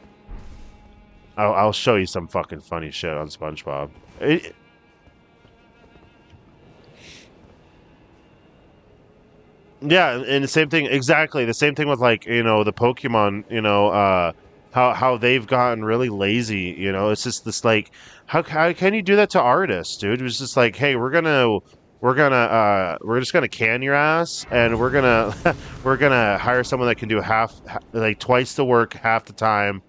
I'll show you some fucking funny shit on SpongeBob. Yeah, and the same thing exactly. The same thing with like the Pokemon. How they've gotten really lazy. It's just this like how can you do that to artists, dude? It was just like, hey, we're just gonna can your ass, and we're gonna we're gonna hire someone that can do like twice the work half the time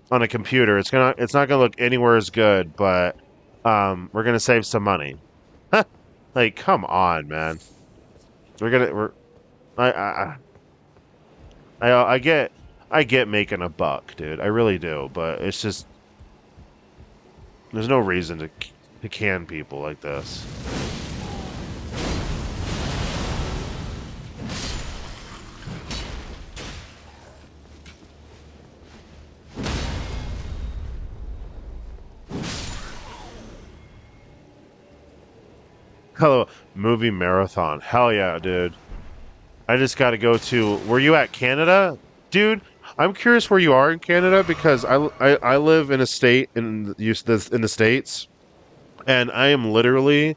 on a computer. It's not gonna look anywhere as good, but we're gonna save some money. Like, come on, man. We're I I I get making a buck, dude. I really do, but it's just there's no reason to can people like this. Oh, movie marathon. Hell yeah, dude. I just got to go to. Were you at Canada, dude? I'm curious where you are in Canada because I live in a state in the states, and I am literally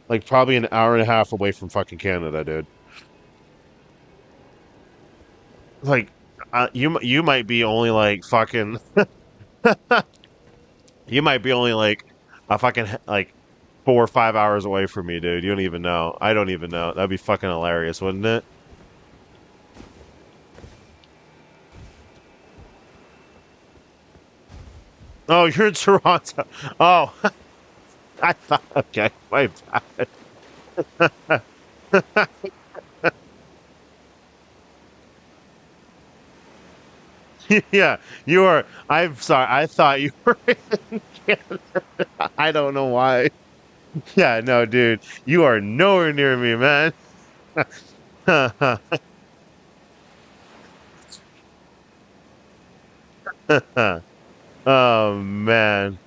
like probably an hour and a half away from fucking Canada, dude. Like, you might be only like fucking you might be only like a fucking like 4 or 5 hours away from me, dude. You don't even know. I don't even know. That'd be fucking hilarious, wouldn't it? Oh, you're in Toronto. Oh, I thought. Okay, my bad. Yeah, you are. I'm sorry. I thought you were in Canada. I don't know why. Yeah, no, dude. You are nowhere near me, man. Oh man.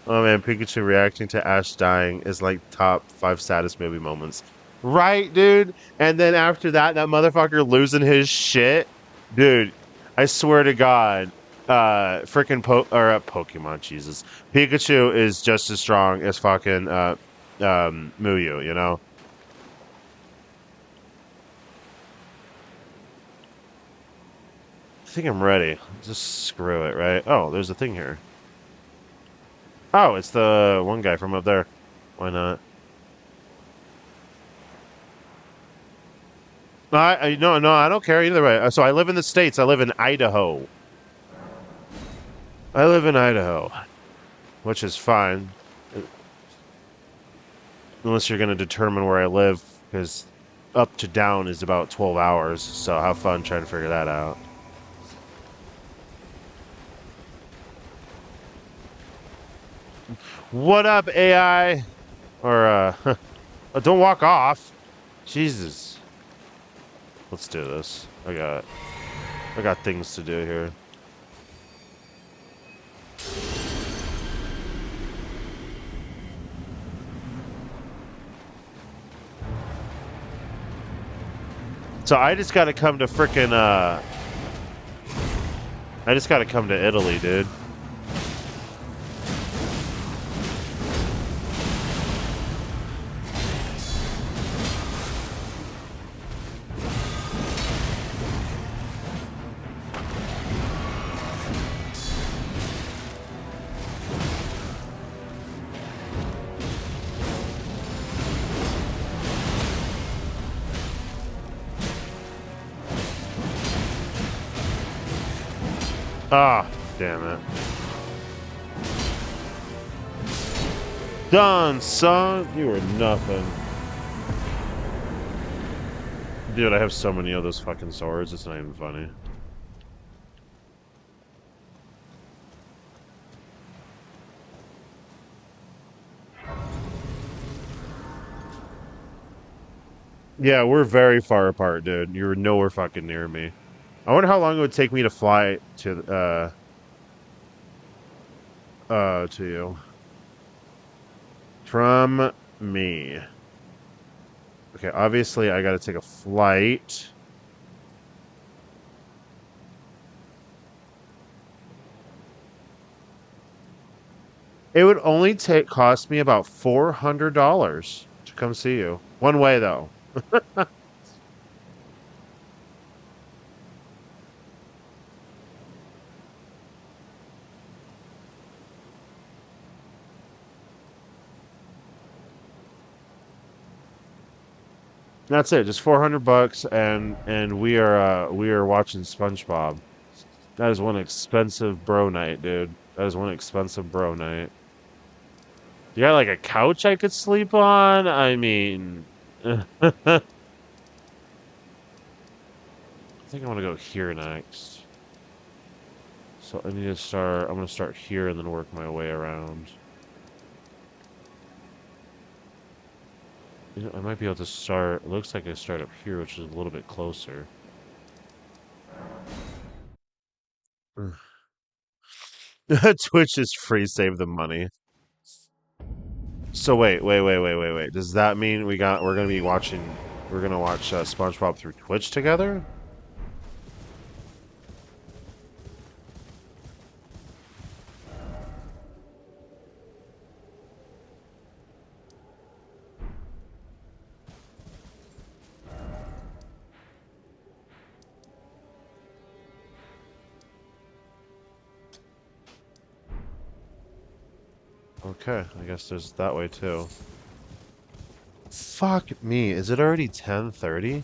Oh man, Pikachu reacting to Ash dying is like top five saddest movie moments. Right, dude? And then after that, that motherfucker losing his shit. Dude, I swear to God, freaking Pokemon, Jesus. Pikachu is just as strong as fucking Muyu, you know? I think I'm ready. Just screw it, right? Oh, there's a thing here. Oh, it's the one guy from up there. Why not? No, no, I don't care either way. So I live in the States. I live in Idaho. I live in Idaho, which is fine, uh, unless you're going to determine where I live, because up to down is about 12 hours. So have fun trying to figure that out. What up, AI? Or, oh, don't walk off. Jesus. Let's do this. I got things to do here. So I just got to come to frickin', I just got to come to Italy, dude. Ah, damn it. Done, son. You are nothing. Dude, I have so many of those fucking swords. It's not even funny. Yeah, we're very far apart, dude. You're nowhere fucking near me. I wonder how long it would take me to fly to you from me. Okay, obviously I got to take a flight. It would only take cost me about $400 to come see you. One way though. That's it, just $400 and we are watching SpongeBob. That is one expensive bro night, dude. That is one expensive bro night. You got like a couch I could sleep on? I mean, I think I want to go here next. So I need to start, I'm going to start here and then work my way around. You know, I might be able to start, it looks like I start up here, which is a little bit closer. Twitch is free, save the money. So wait. Does that mean we're gonna be watching we're gonna watch SpongeBob through Twitch together? Okay, I guess there's that way too. Fuck me, is it already 10:30?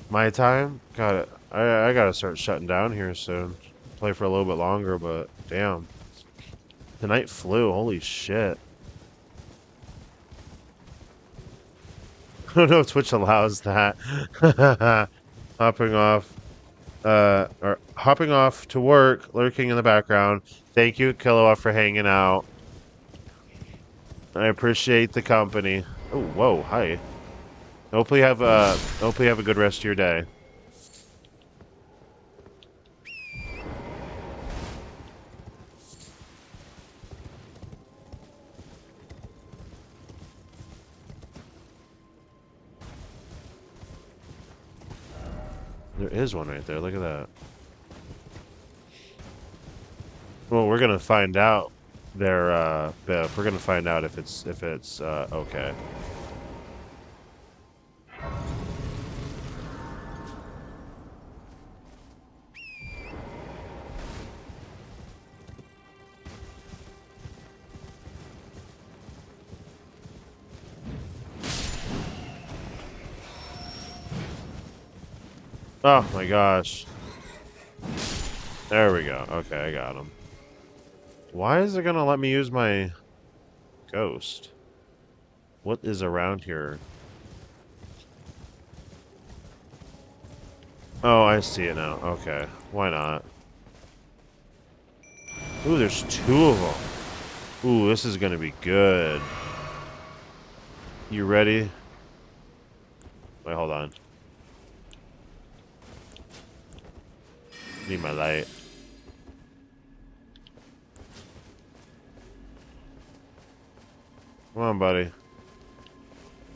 My time? Got it. I gotta start shutting down here soon. Play for a little bit longer, but damn. The night flew, holy shit. I don't know if Twitch allows that. Hopping off. Or hopping off to work, lurking in the background. Thank you, Killua, for hanging out. I appreciate the company. Oh, whoa, hi. Hopefully you have a good rest of your day. There is one right there. Look at that. Well, we're gonna find out there, Biff. We're gonna find out if it's okay. Oh my gosh. There we go. Okay, I got him. Why is it gonna let me use my ghost? What is around here? Oh, I see it now. Okay. Why not? Ooh, there's two of them. Ooh, this is gonna be good. You ready? Wait, hold on. Need my light. Come on, buddy.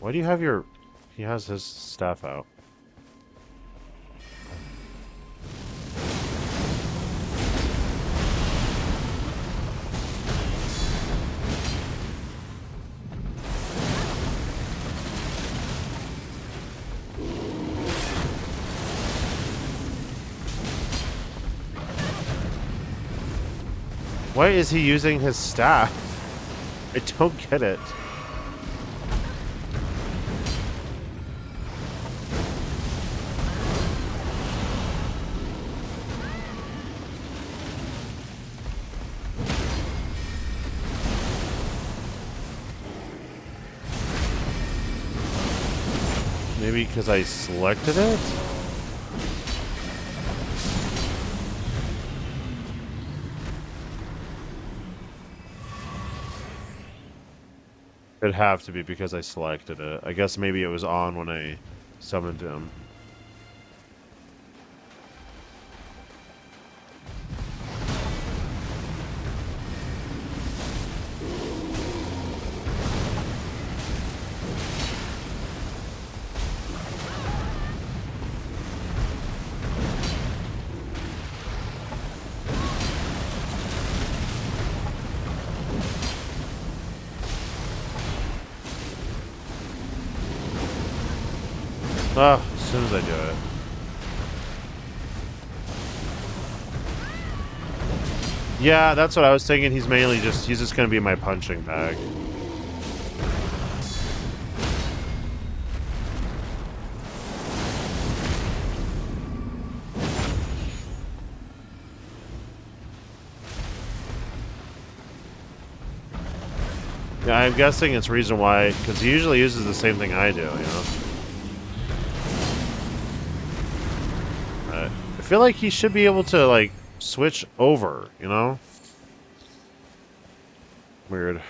Why do you have your... He has his staff out. Why is he using his staff? I don't get it. Maybe because I selected it? It'd have to be because I selected it. I guess maybe it was on when I summoned him. Ah, as soon as I do it. Yeah, that's what I was thinking. He's just gonna be my punching bag. Yeah, I'm guessing it's reason why, because he usually uses the same thing I do, you know? I feel like he should be able to, like, switch over, you know? Weird.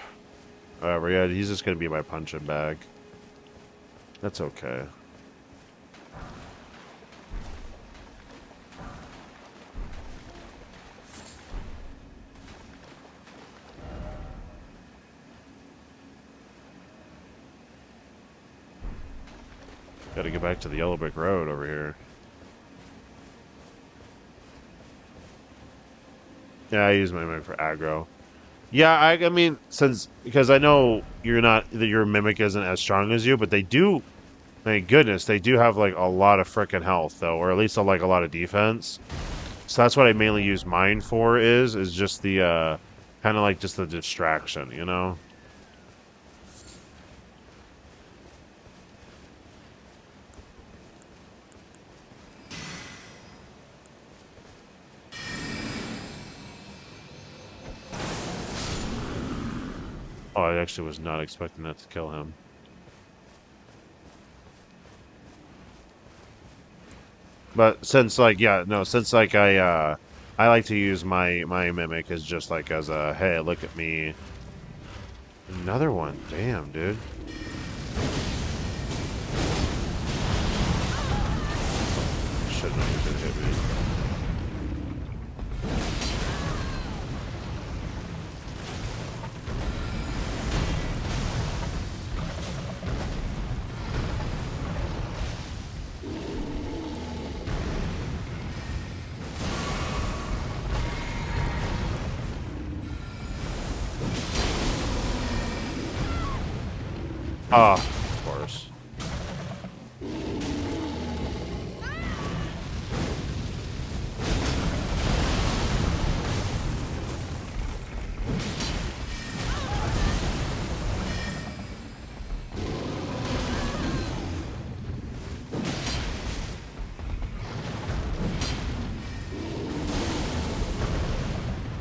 Whatever, yeah, he's just gonna be my punching bag. That's okay. Gotta get back to the Yellow Brick Road over here. Yeah, I use my mimic for aggro. Yeah, I mean, because I know you're not that your mimic isn't as strong as you, but they do. Thank goodness they do have like a lot of freaking health though, or at least like a lot of defense. So that's what I mainly use mine for. Is just the kind of like just the distraction, you know. Oh, I actually was not expecting that to kill him. But since like yeah, no, since like I like to use my mimic as just like as a hey, look at me. Another one. Damn, dude. Shouldn't have hit me. Ah, of course.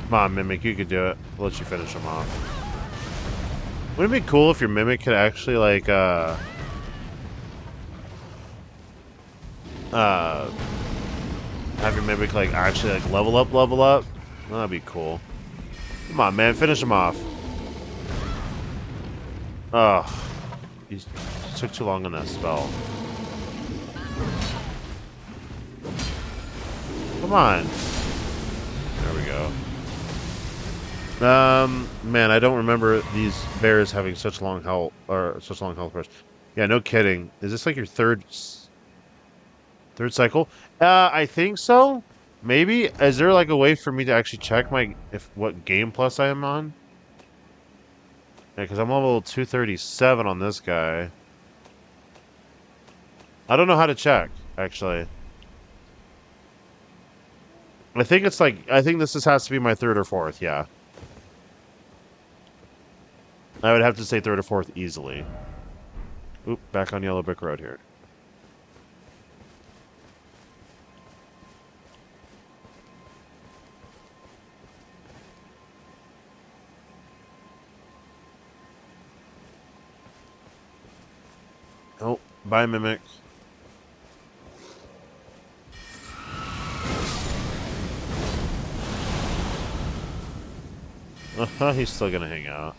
Come on, Mimic, you could do it. I'll let you finish him off. Wouldn't it be cool if your Mimic could actually, like, uh, have your Mimic, like, actually, like, level up, level up? That'd be cool. Come on, man, finish him off. Ugh. He took too long on that spell. Come on. There we go. Man, I don't remember these bears having such long health or such long health bars. Yeah, no kidding. Is this like your third cycle? I think so. Maybe. Is there like a way for me to actually check my if what game plus I am on? Yeah, because I'm level 237 on this guy. I don't know how to check, actually. I think it's like I think has to be my third or fourth, yeah. I would have to say third or fourth easily. Oop, back on Yellow Brick Road here. Oh, bye, Mimic. He's still gonna hang out.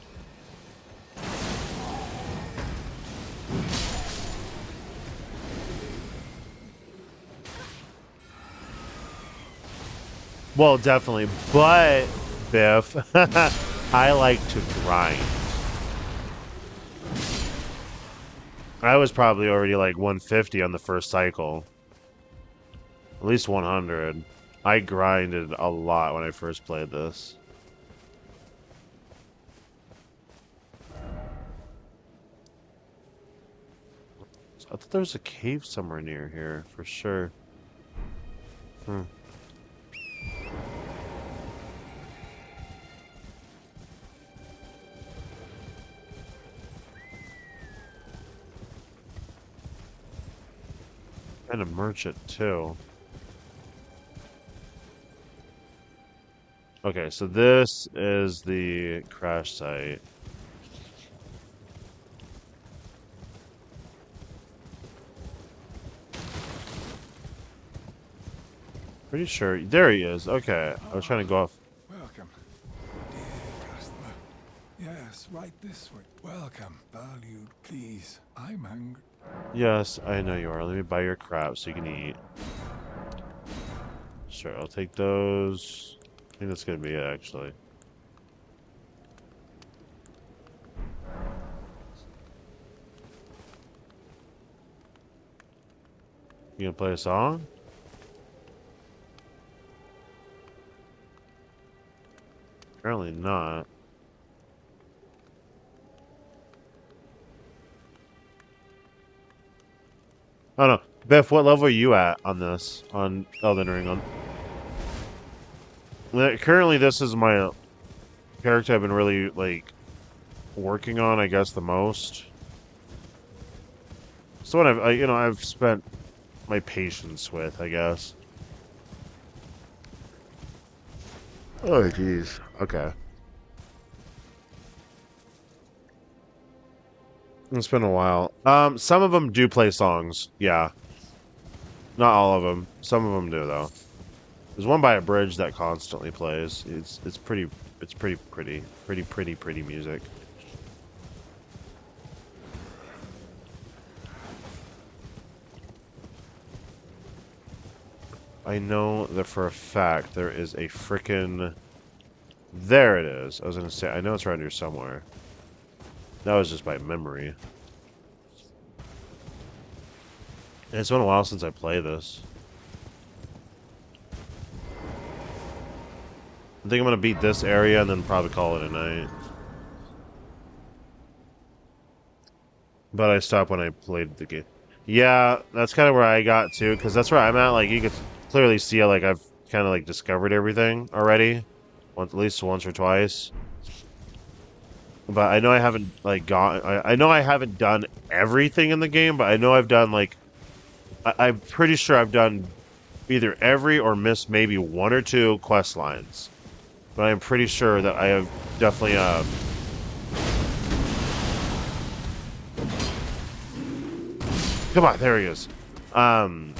Well, definitely, but Biff, I like to grind. I was probably already like 150 on the first cycle. At least 100. I grinded a lot when I first played this. I thought there was a cave somewhere near here, for sure. Hmm. And a merchant, too. Okay, so this is the crash site. Pretty sure. There he is. Okay, I was trying to go off. Welcome, dear customer. Yes, right this way. Welcome, valued, please. I'm hungry. Yes, I know you are. Let me buy your crap so you can eat. Sure, I'll take those. I think that's gonna be it, actually. You gonna play a song? Apparently not. Oh no. Beth, what level are you at on this? On Elden Ring? Currently, this is my character I've been really, like, working on, I guess, the most. So what I've spent my patience with, I guess. Oh, jeez. Okay. It's been a while. Some of them do play songs. Yeah. Not all of them. Some of them do, though. There's one by a bridge that constantly plays. It's pretty music. I know that for a fact there is a frickin'... There it is. I was gonna say, I know it's around here somewhere. That was just by memory. And it's been a while since I played this. I think I'm gonna beat this area and then probably call it a night. But I stopped when I played the game. Yeah, that's kind of where I got to, because that's where I'm at. Like, you could clearly see, like, I've kind of, like, discovered everything already. Once, at least once or twice. But I know I haven't, like, I know I haven't done everything in the game, but I know I've done, like... I'm pretty sure I've done either every or missed maybe one or two quest lines. But I'm pretty sure that I have definitely, Come on, there he is. I'm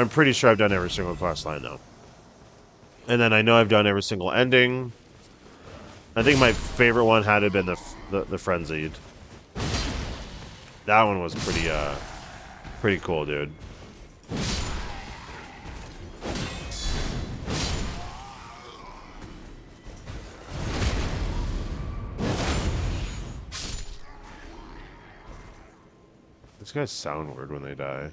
pretty sure I've done every single quest line, though. And then I know I've done every single ending. I think my favorite one had to have been the Frenzied. That one was pretty cool, dude. These guys sound weird when they die.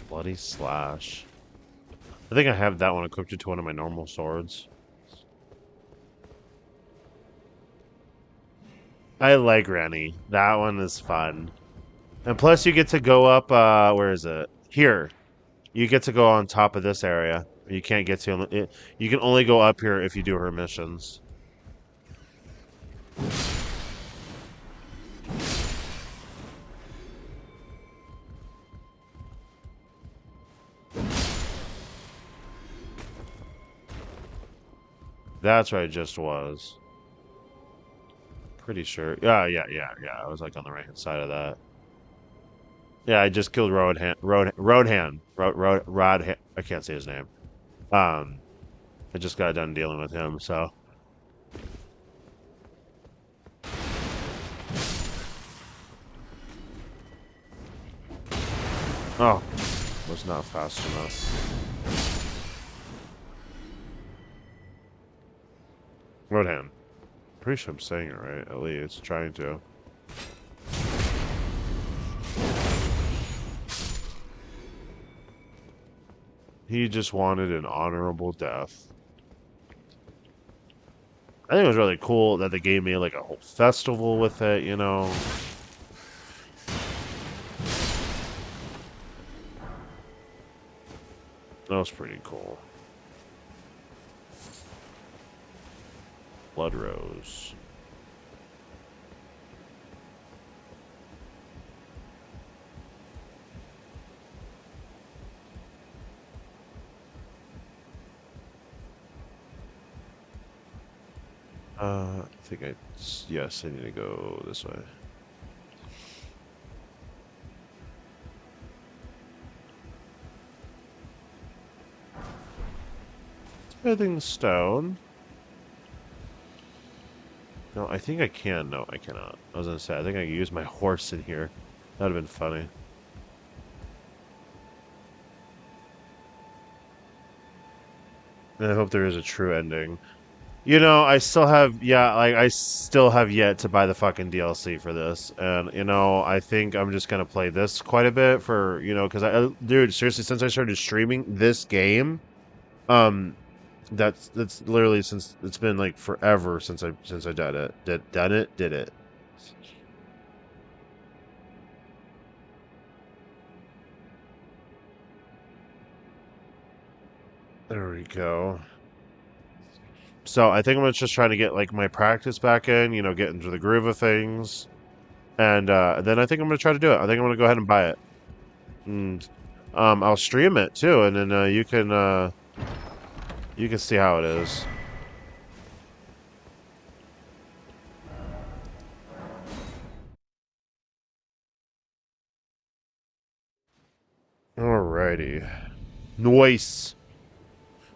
Bloody Slash. I think I have that one equipped to one of my normal swords. I like Rennie. That one is fun. And plus you get to go up, where is it? Here. You get to go on top of this area. You can't get to it. You can only go up here if you do her missions. That's where I just was. Pretty sure. Yeah. I was like on the right hand side of that. Yeah, I just killed Roadhan. I can't say his name. Um, I just got done dealing with him, so. Oh, was not fast enough. Roadhan. Pretty sure I'm saying it right, at least. Trying to. He just wanted an honorable death. I think it was really cool that they gave me like a whole festival with it, you know. That was pretty cool. Blood Rose. I think yes, I need to go this way. Smithing stone. No, I think I can. No, I cannot. I was gonna say, I think I can use my horse in here. That'd have been funny. And I hope there is a true ending. I still have, yeah, like, I still have yet to buy the fucking DLC for this. And, I think I'm just gonna play this quite a bit for, because dude, seriously, since I started streaming this game, um, that's literally since it's been like forever since I did it. Did it. There we go. So I think I'm just trying to get like my practice back in, get into the groove of things. And then I think I'm gonna try to do it. I think I'm gonna go ahead and buy it. And I'll stream it too, and then you can see how it is. Alrighty. Nice.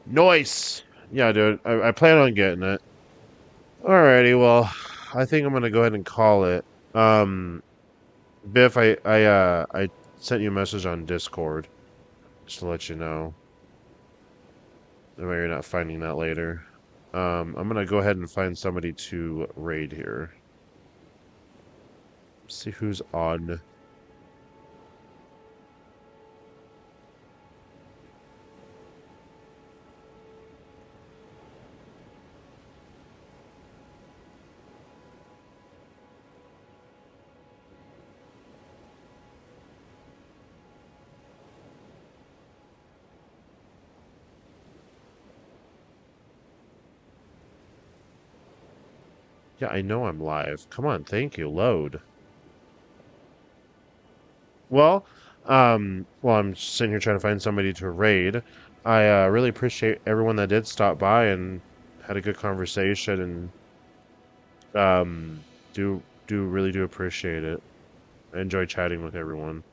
Nice. Yeah, dude. I plan on getting it. Alrighty, well, I think I'm gonna go ahead and call it. Um Biff, I sent you a message on Discord just to let you know. That way you're not finding that later. I'm gonna go ahead and find somebody to raid here. See who's on. Yeah, I know I'm live. Come on, thank you. Load. Well, I'm sitting here trying to find somebody to raid. I really appreciate everyone that did stop by and had a good conversation and really do appreciate it. I enjoy chatting with everyone.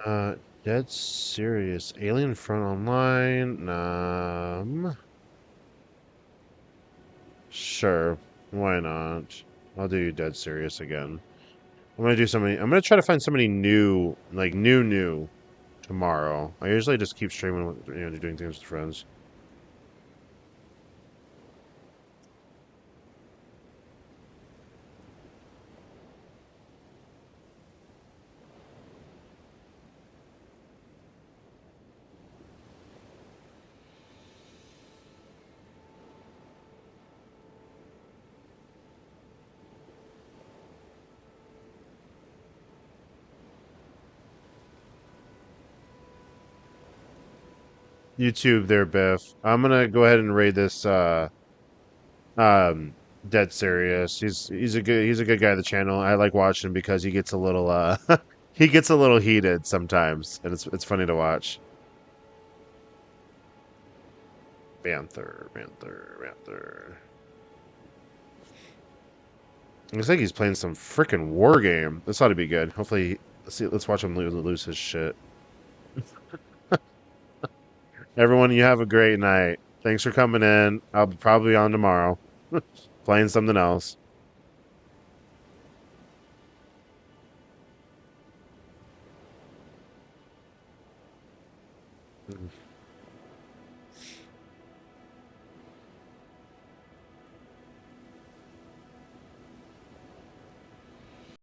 Uh, Dead serious. Alien Front Online. Sure. Why not? I'll do Dead Serious again. I'm gonna try to find somebody new, like new tomorrow. I usually just keep streaming with, doing things with friends. YouTube there, Biff. I'm gonna go ahead and raid this um Dead Serious. He's a good guy on the channel. I like watching him because he gets a little He gets a little heated sometimes, and it's funny to watch. Panther, Panther, Panther. Looks like he's playing some freaking war game. This ought to be good. Hopefully, let's watch him lose his shit. Everyone, you have a great night. Thanks for coming in. I'll be probably on tomorrow, playing something else.